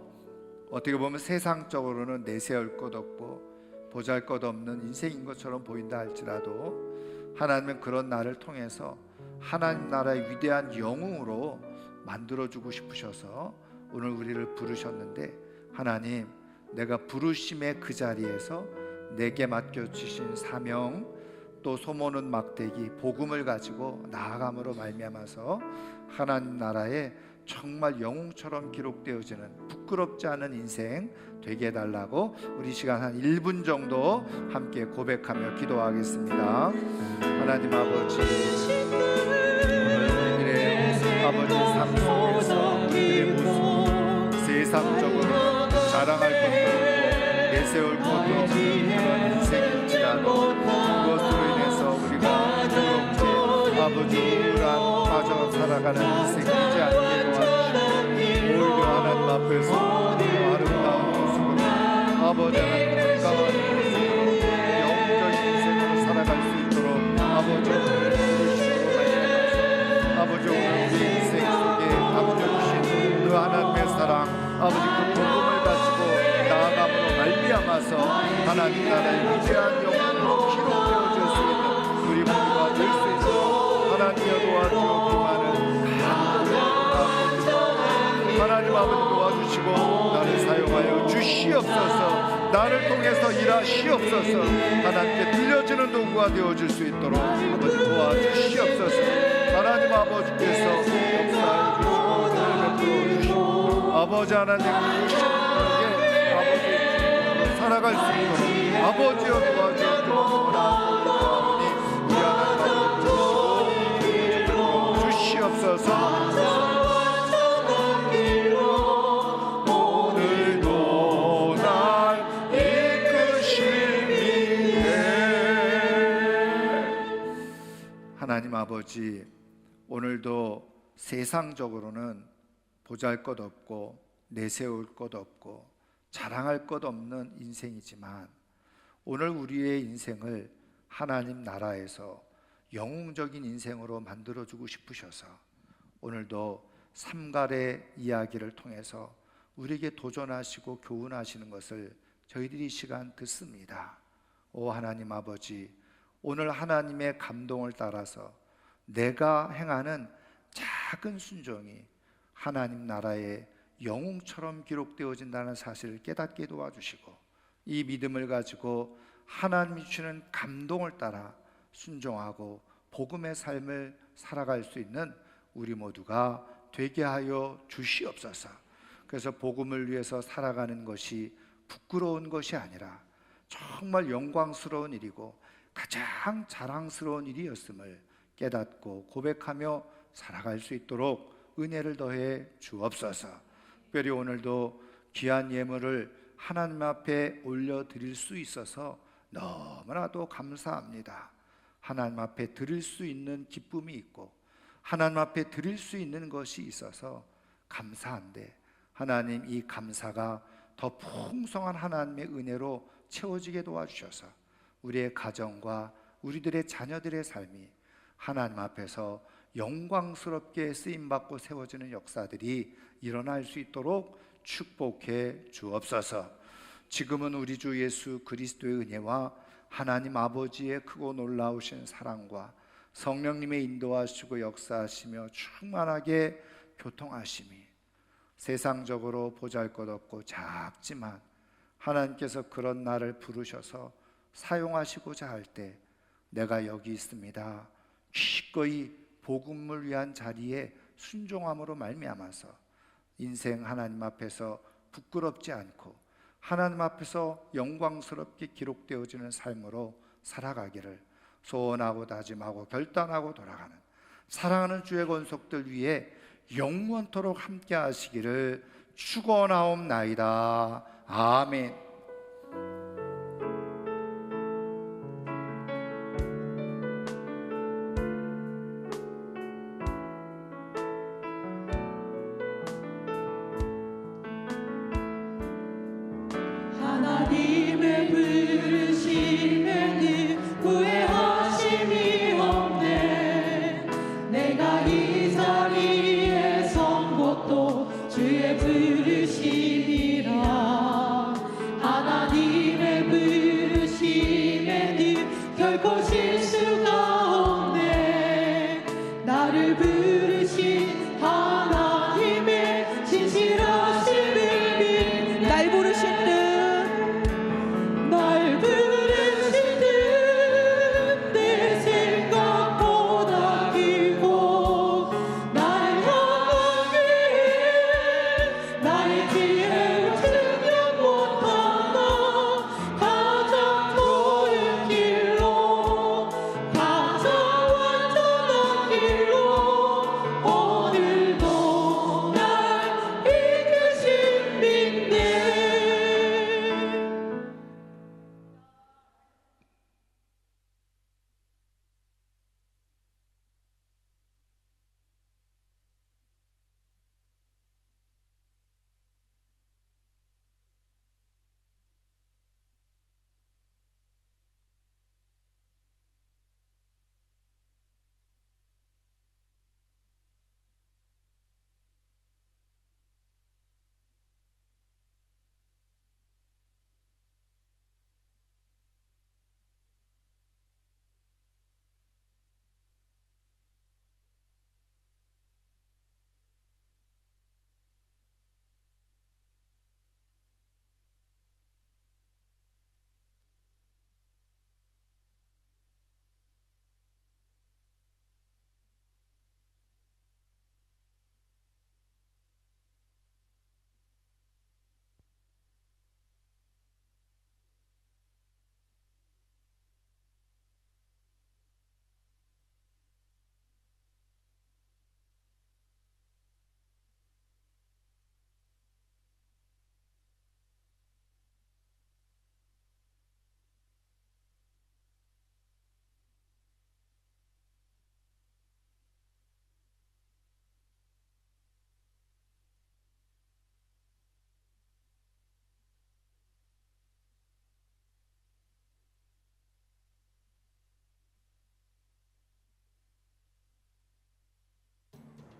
어떻게 보면 세상적으로는 내세울 것 없고 보잘것없는 인생인 것처럼 보인다 할지라도 하나님은 그런 나를 통해서 하나님 나라의 위대한 영웅으로 만들어주고 싶으셔서 오늘 우리를 부르셨는데, 하나님, 내가 부르심의 그 자리에서 내게 맡겨주신 사명, 또 소모는 막대기 복음을 가지고 나아감으로 말미암아서 하나님 나라에 정말 영웅처럼 기록되어지는 부끄럽지 않은 인생 되게 해달라고 우리 시간 한 1분 정도 함께 고백하며 기도하겠습니다. 하나님 아버지, 우리들의 아버지 삶 속에서 우리들의 모습 세상적으로 자랑할 것도 없고 내세울 것도 없는 그런 인생일지라도 그것으로 인해서 우리가 부끄럽게 아버지 우울한 빠져 살아가는 인생 되지 않게 도와주시고 오히려 하나님 앞에서 아름다운 모습으로 아버지 하나님 건강한 모습으로 영적인 인생으로 살아갈 수 있도록 아버지 하나님 나라의 위대한 영광으로 기록되어질 수 있는 우리 모두가 될 수 있도록 하나님여 도와주어 기만을 간절히 하나님 아버지 도와주시고 나를 사용하여 주시옵소서. 나를 통해서 일하시옵소서. 하나님께 들려지는 도구가 되어질 수 있도록 아버지 도와주시옵소서. 하나님 아버지께서 역사해 주시고 은혜를 베풀어 주시고 아버지 하나님 주시는 아버지 살아갈 수 있도록 아버지여 도와주시옵소서. 우리 하나님 아버지 주시옵소서. 하나님 아버지, 오늘도 세상적으로는 보잘것없고 내세울 것 없고 자랑할 것 없는 인생이지만 오늘 우리의 인생을 하나님 나라에서 영웅적인 인생으로 만들어주고 싶으셔서 오늘도 삼갈의 이야기를 통해서 우리에게 도전하시고 교훈하시는 것을 저희들이 이 시간 듣습니다. 오 하나님 아버지, 오늘 하나님의 감동을 따라서 내가 행하는 작은 순종이 하나님 나라의 영웅처럼 기록되어진다는 사실을 깨닫게 도와주시고 이 믿음을 가지고 하나님이 주시는 감동을 따라 순종하고 복음의 삶을 살아갈 수 있는 우리 모두가 되게 하여 주시옵소서. 그래서 복음을 위해서 살아가는 것이 부끄러운 것이 아니라 정말 영광스러운 일이고 가장 자랑스러운 일이었음을 깨닫고 고백하며 살아갈 수 있도록 은혜를 더해 주옵소서. 특별히 오늘도 귀한 예물을 하나님 앞에 올려드릴 수 있어서 너무나도 감사합니다. 하나님 앞에 드릴 수 있는 기쁨이 있고 하나님 앞에 드릴 수 있는 것이 있어서 감사한데 하나님 이 감사가 더 풍성한 하나님의 은혜로 채워지게 도와주셔서 우리의 가정과 우리들의 자녀들의 삶이 하나님 앞에서 영광스럽게 쓰임받고 세워지는 역사들이 일어날 수 있도록 축복해 주옵소서. 지금은 우리 주 예수 그리스도의 은혜와 하나님 아버지의 크고 놀라우신 사랑과 성령님의 인도하시고 역사하시며 충만하게 교통하심이 세상적으로 보잘것없고 작지만 하나님께서 그런 나를 부르셔서 사용하시고자 할 때 내가 여기 있습니다. 기꺼이 복음을 위한 자리에 순종함으로 말미암아서 인생 하나님 앞에서 부끄럽지 않고 하나님 앞에서 영광스럽게 기록되어지는 삶으로 살아가기를 소원하고 다짐하고 결단하고 돌아가는 사랑하는 주의 권속들 위해 영원토록 함께 하시기를 축원하옵나이다. 아멘. 하나님의 부르심에는 후회하심이 없네. 내가 이 자리에 선 것도 주의 부르심이라.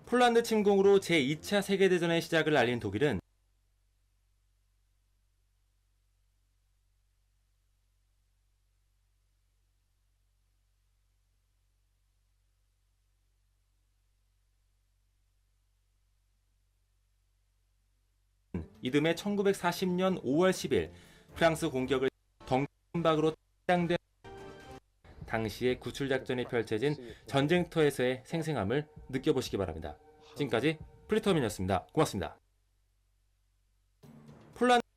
폴란드 침공으로 제2차 세계대전의 시작을 알린 독일은 이듬해 1940년 5월 10일 프랑스 공격을 덩크박으로 땅된 당시의 구출작전이 펼쳐진 전쟁터에서의 생생함을 느껴보시기 바랍니다. 지금까지 프리터민이었습니다. 고맙습니다. 폴란드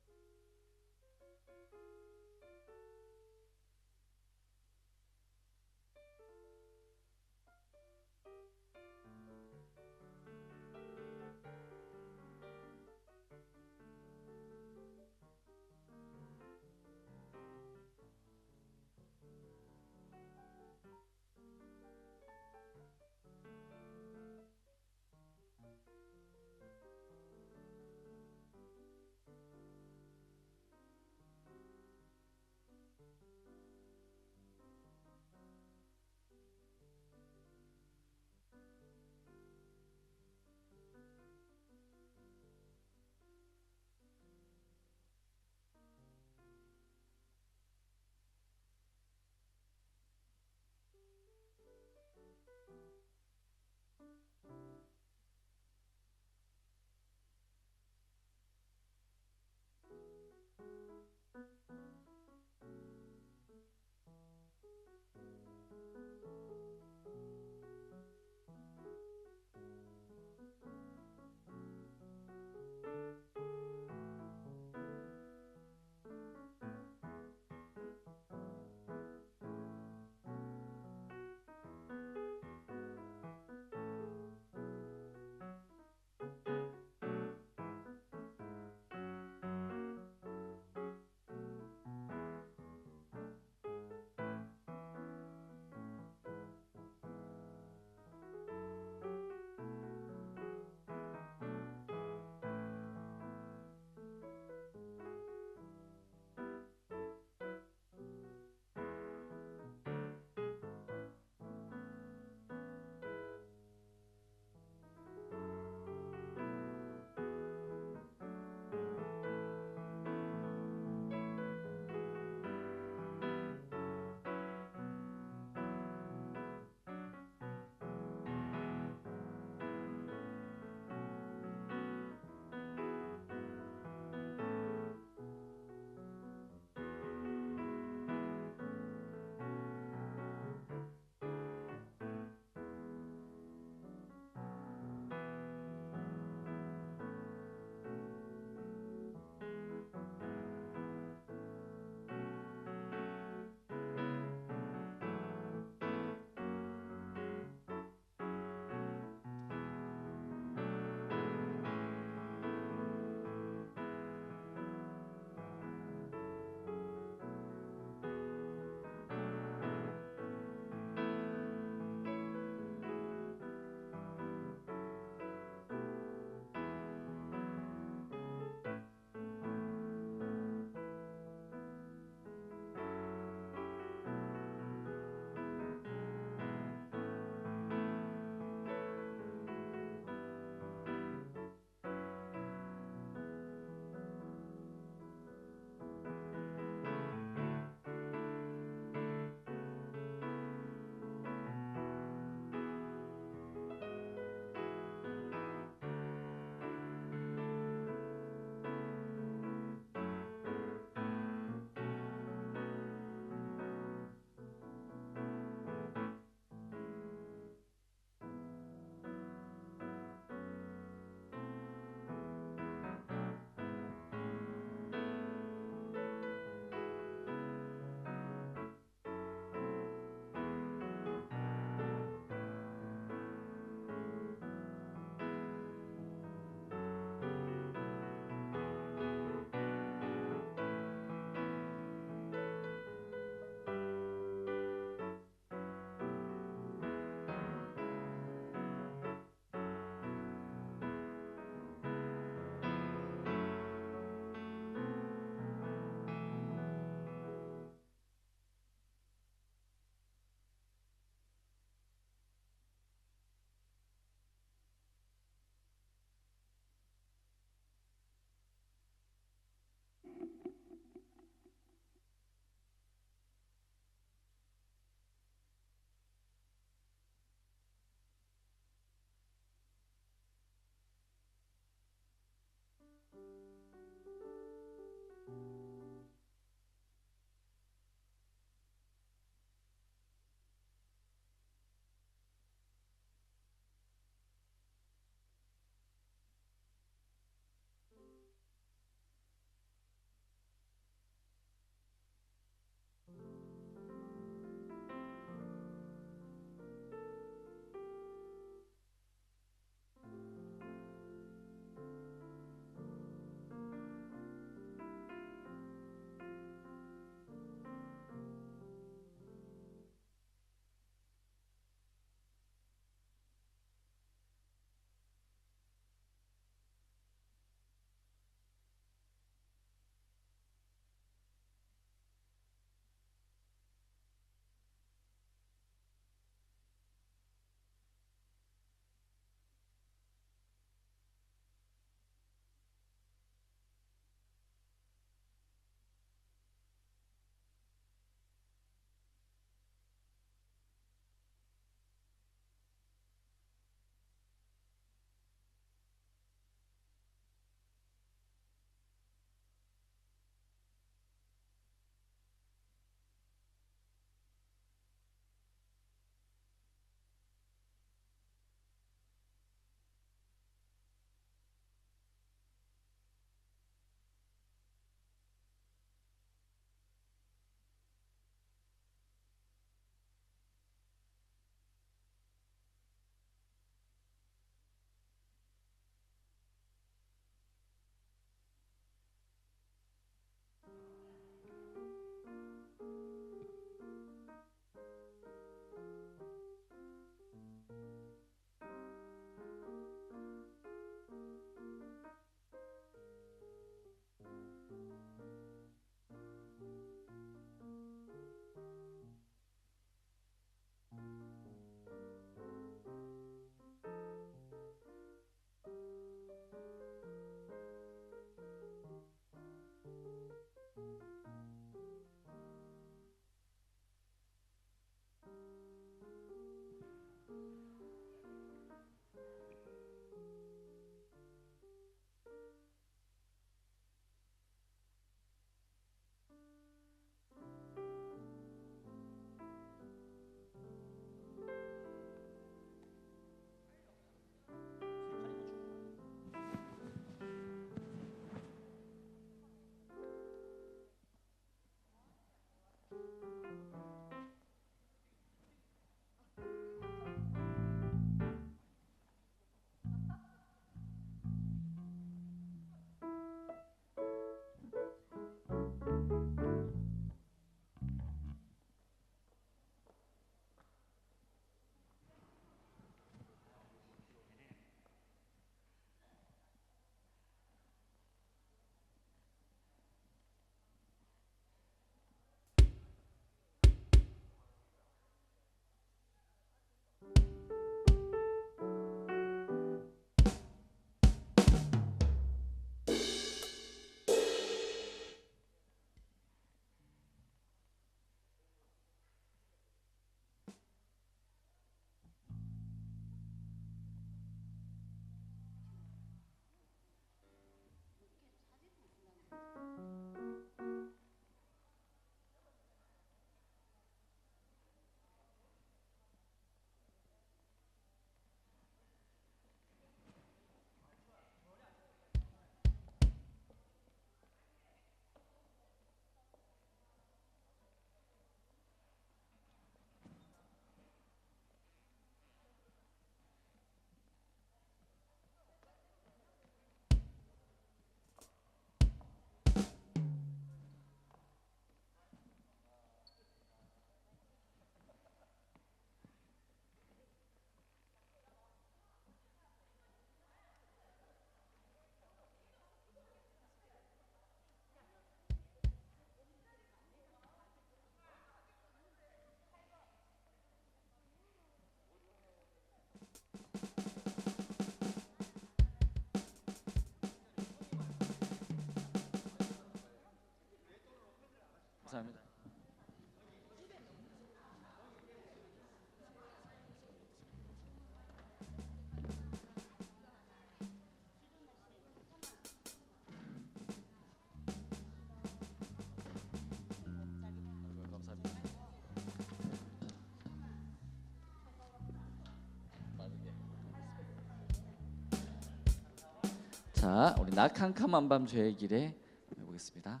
자, 우리 낮 캄캄한 밤 저의 길에 해보겠습니다.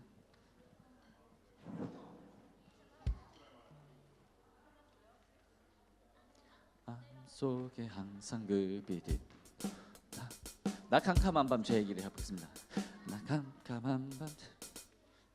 속에 항상 그 빛이 낮 캄캄한 밤 저의 길에 해보겠습니다. 낮 캄캄한 밤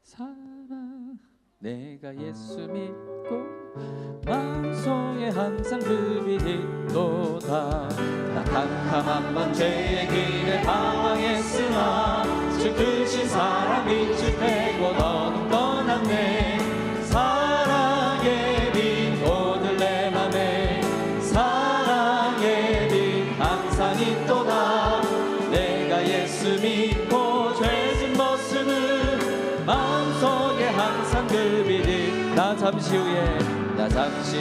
사랑 내가 예수 믿고 마음속에 항상 그 빛이 또다. 낮 캄캄한 밤 죄의 길에 방황했으나 주 크신 사랑 빛을 빼고 너는 떠났네. 사랑의 빛 오늘 내 맘에 사랑의 빛 항상 있도다. 내가 예수 믿고 죄진 벗으는 마음속에 항상 그 빛이 나 잠시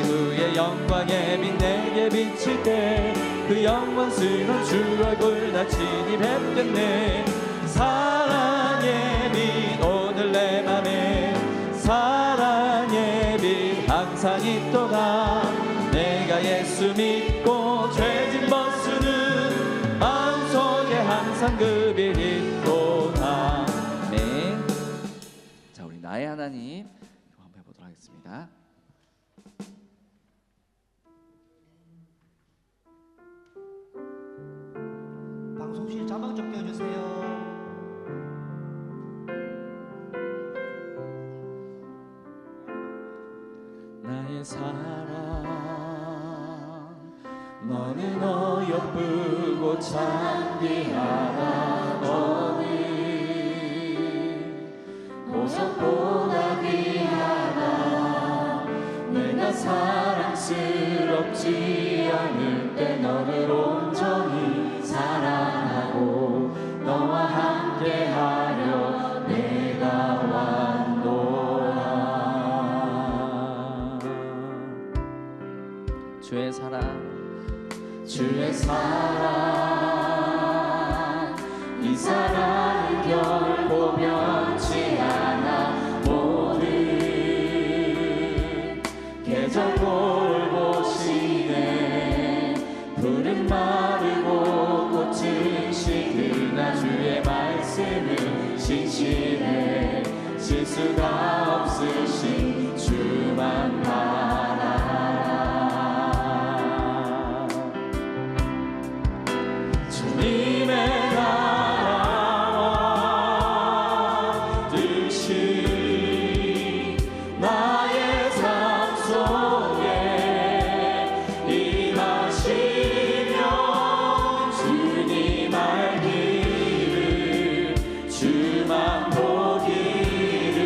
후에 영광의 빛 내게 비칠 때 그 영광스러운 주 얼굴 나 친히 뵙겠네. 사랑의 빛 오늘 내 맘에 사랑의 빛 항상 있도다. 내가 예수 믿고 죄진 벗으는 마음속에 항상 그 빛이 있도다. 아멘. 자, 우리 나의 하나님 한번 해보도록 하겠습니다. 방송실 자막 좀 껴주세요. 나의 사랑 너는 어여쁘고 찬비하다. 너는 보석보다 귀하다. 내가 사랑스럽지 않을 때 너를 온전히 사랑하고 너와 함께하려 내가 왔노라. 주의 사랑 이 사랑은 결코 변치 않아. 모든 계절 돌보시네. 푸른 마르고 꽃은 시드나 주의 말씀은 신실해. 실수가 없으신 주만 바라라. 주님의 나라와 뜻이 나의 삶 속에 임하시면 주님 알기를 주만 보기를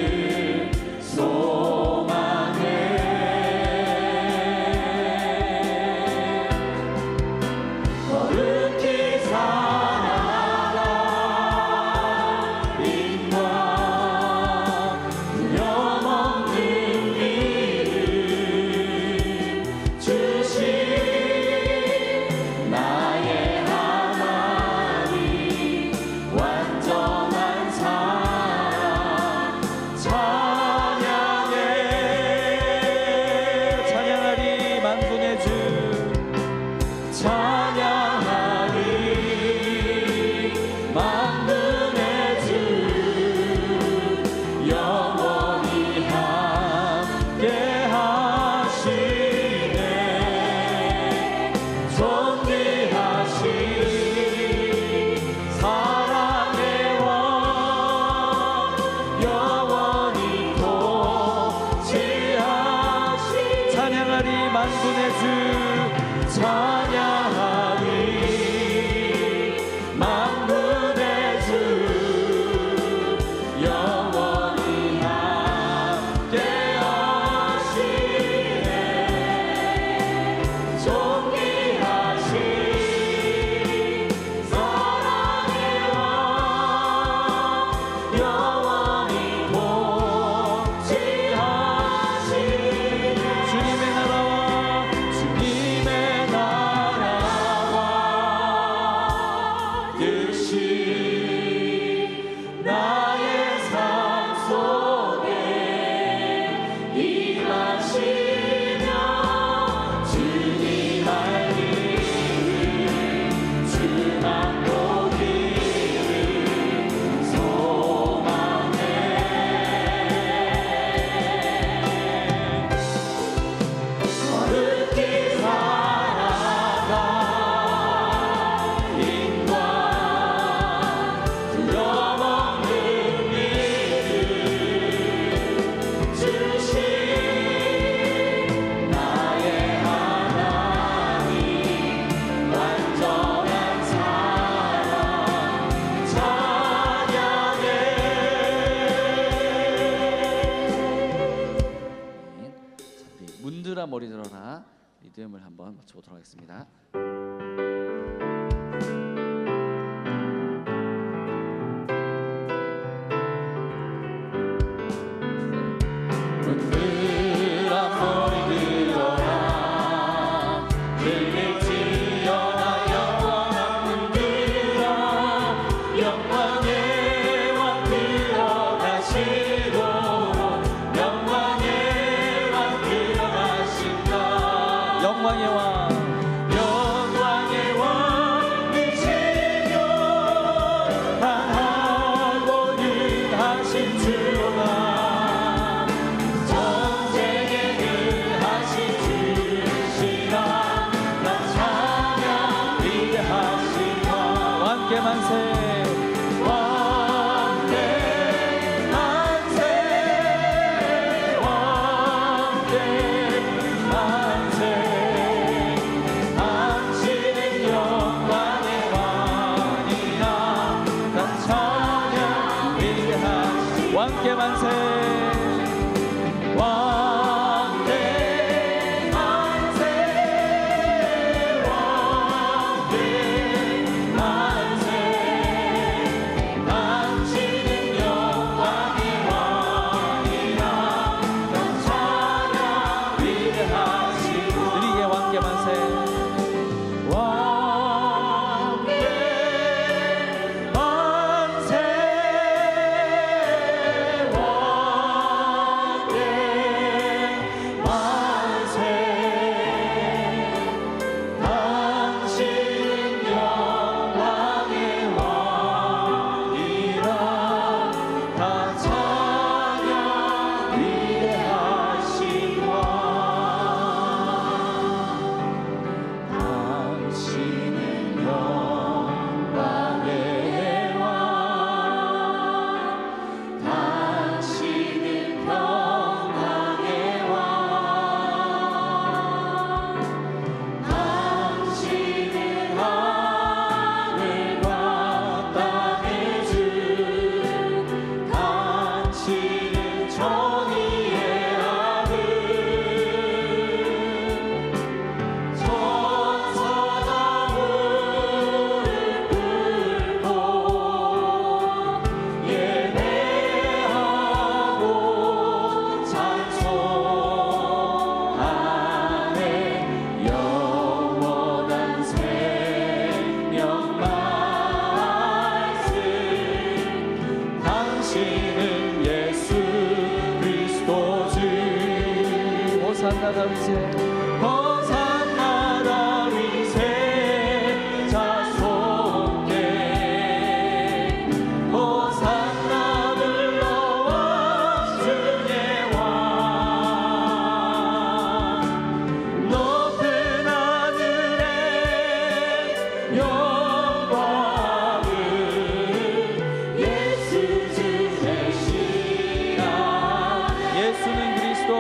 머리 들어라 리듬을 한번 맞춰보도록 하겠습니다. 영광의 왕 이시며 하나고는 하신 주로다 전쟁에 하신 주시라 나 찬양 위대하신 왕 왕께 만세 왕께 만세 왕께 만세 왕께 만세 당신은 영광의 왕이라 난 찬양 위대하시고 느리게 왕께 만세 호산나 다윗의 호산나 다윗의 자손께 호산나 불러와 주의 왕 높은 하늘에 영광을 예수 주 되시라 예수는 그리스도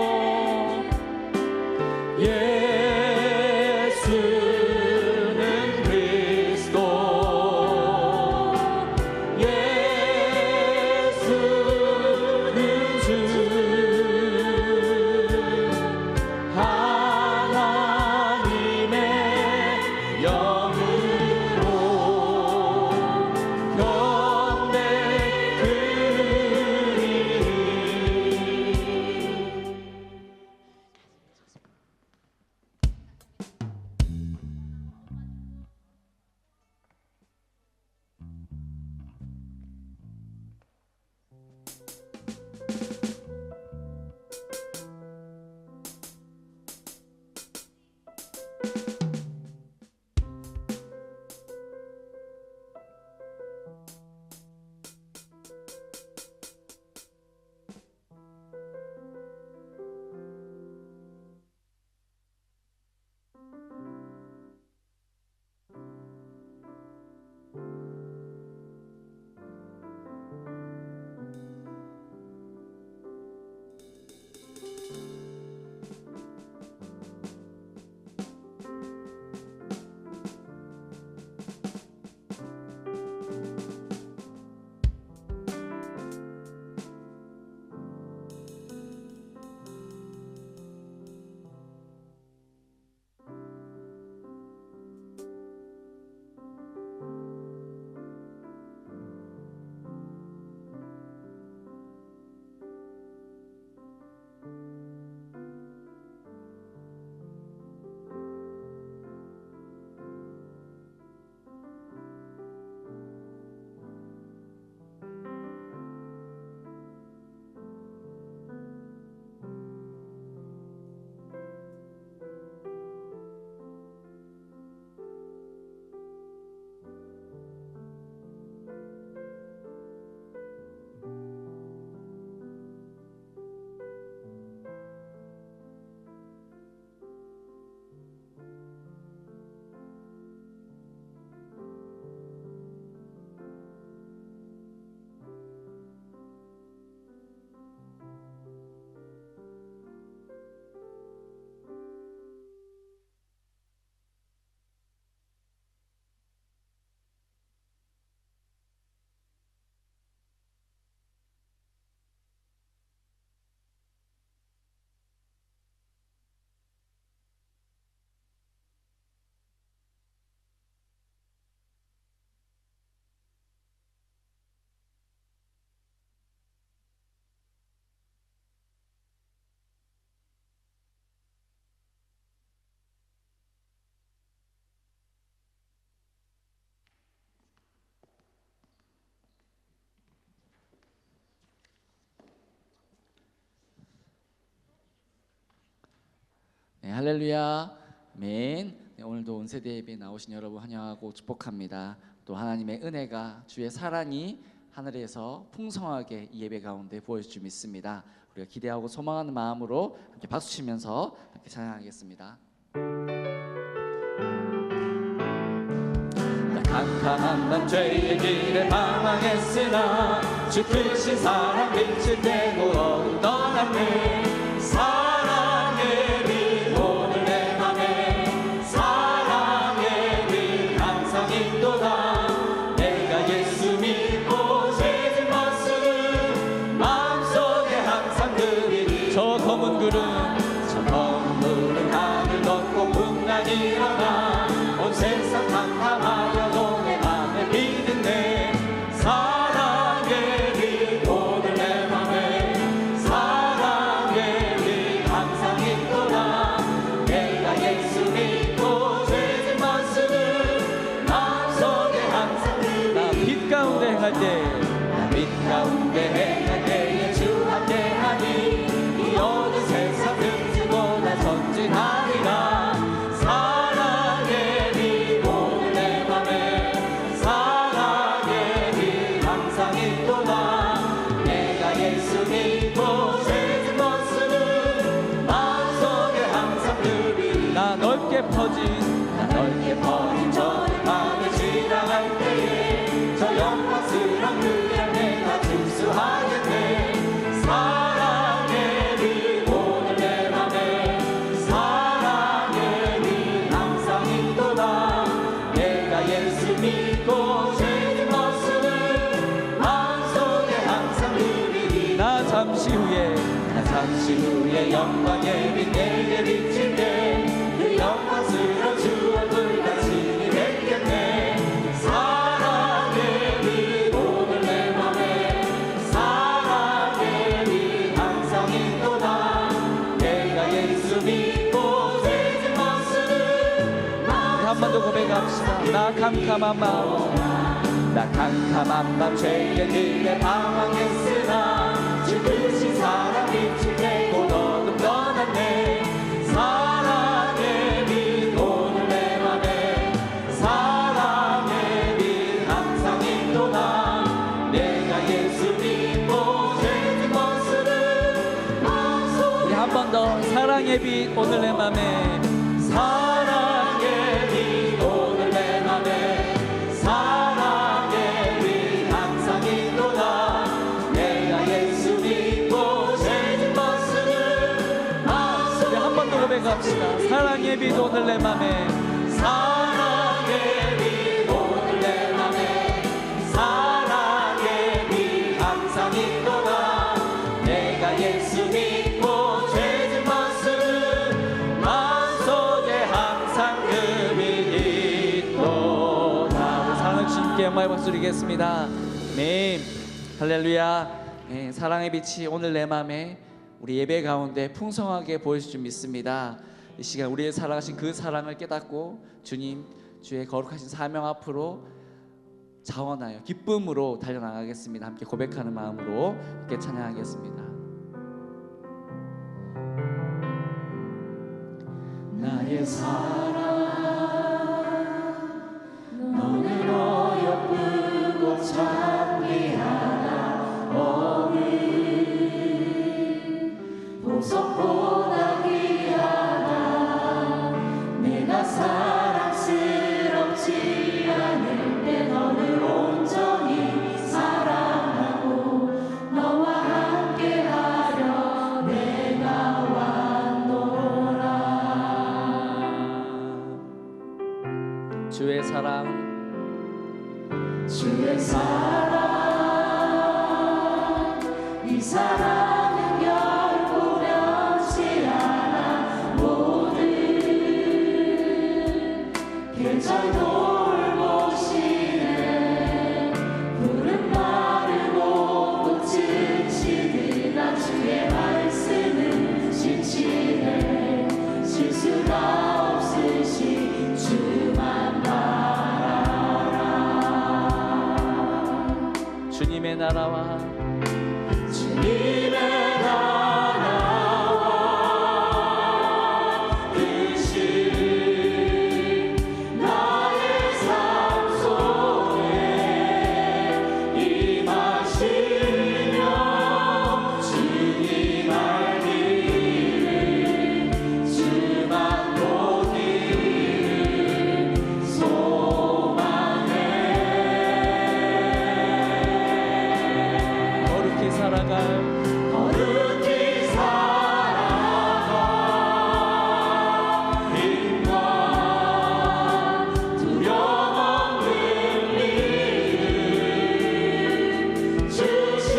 네, 할렐루야. 아멘. 네, 오늘도 온세대 예배에 나오신 여러분 환영하고 축복합니다. 또 하나님의 은혜가 주의 사랑이 하늘에서 풍성하게 이 예배 가운데 보여줄 줄 믿습니다. 우리가 기대하고 소망하는 마음으로 함께 박수 치면서 함께 찬양하겠습니다. 캄캄한 밤 죄의 길에 방황했으나 주 크신 사랑 빛을 떼고 어둠 떠났네. 사랑의 빛 오늘 내 맘에 사랑의 빛 항상 있도다. 내가 예수 믿고 죄진 벗은 마음속에 항상 그 빛. 저 검은 구름 하늘 덮고 풍랑이 일어나 온 세상 캄캄하여도 내 맘에 빛은 내 사랑의 빛 오늘 내 맘에 사랑의 빛 항상 있도다. 내가 예수 믿고 죄진 벗으는 마음속에 항상 나 빛 가운데 행할 때빛 가운데 행할 때에 주 함께하니 이 어두운 세상 듬지보다 전진하리라. 사랑의 빛 오늘 내 맘에 사랑의 빛 항상 있도다. 내가 예수 믿고 죄진 벗으는 마음속에 항상 그 빛. 나 넓게 퍼진 저 밤에 지나갈 때에 저 영광스러운 그 향내가 증수하겠네. 사랑의 빛 오늘 내 맘에 사랑의 빛 항상 있도다. 내가 예수 믿고 죄진 벗으는 마음속에 항상 그 빛이. 나 잠시 후에 영광의 빛 내게 비칠 때 그 영광스러운 주 얼굴 같이 뵙겠네. 사랑의 빛 오늘 내 맘에 사랑의 빛 항상 있도다. 내가 예수 믿고 죄진 벗으는 한 번 더 고백합시다. 나 캄캄한 밤 죄의 길에 방황했으나 주 크신 사랑 빛을 떼고 어둠 떠났네. 사랑의 빛 오늘 내 맘에 사랑의 빛 항상 있도다. 내가 예수 믿고 죄진 벗으는 마음속에. 우리 한 번 더 사랑의 빛 오늘 내 맘에 사랑의 빛 오늘 내 맘에 사랑의 빛 항상 있도다. 내가 예수 믿고 죄진 벗으는 마음속에. 한 번 더 고백합시다. 사랑의 빛 오늘 내 맘에 사랑의 빛 오늘 내 맘에 사랑의 빛 항상 있도다. 내가 예수 믿고 죄진 벗으는 마음속에 항상 그 빛이 있도다. 우리 사랑하는 주님께 영광의 박수 드리겠습니다. 아멘. 할렐루야. 네, 사랑의 빛이 오늘 내 맘에 우리 예배 가운데 풍성하게 보여줄 줄 믿습니다. 이 시간 우리의 사랑하신 그 사랑을 깨닫고 주님 주의 거룩하신 사명 앞으로 자원하여 기쁨으로 달려나가겠습니다. 함께 고백하는 마음으로 함께 찬양하겠습니다. 나의 사랑 너는 어여쁘고 찬미하다. 어른 보석보다 귀하다. 내가 사랑스럽지 않을 때 너를 온전히 사랑하고 너와 함께하려 내가 왔노라. 주의 사랑 이 사랑은 결코 변치 않아. 모든 계절 돌보시네. 푸른 마르고 꽃은 시드나 주의 말씀은 진실해. 실수가 없으신 주만 바라라. 주님의 나라와 주님의 나라와 그 나아갈 거룩히 살아가 힘과 두려움 없는 믿음 주신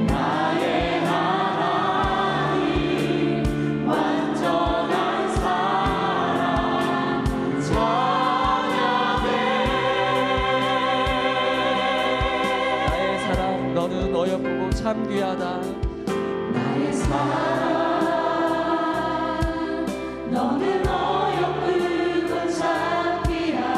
나의 하나님 완전한 사랑 찬양해. 나의 사랑 너는 어여쁘고 참 귀하다. 나의 사랑 너는 어여쁘고 참 귀하다.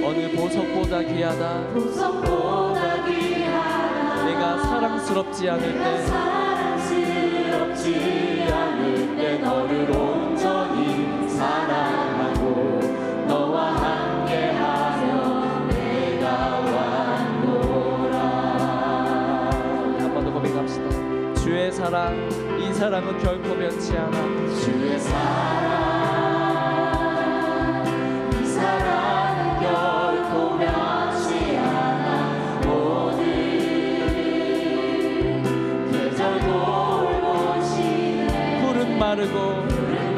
어느 보석보다 귀하다. 보석보다 귀하다. 내가 사랑스럽지 않을 때 사랑스럽지 않을 때 너를 온전히 사랑하고 너와 함께하여 내가 왔노라. 한 번 더 고백합시다. 주의 사랑 이 사랑은 결코 변치 않아. 주의 사랑 이 사랑은 결코 변치 않아. 모든 계절 돌보시네. 푸른 마르고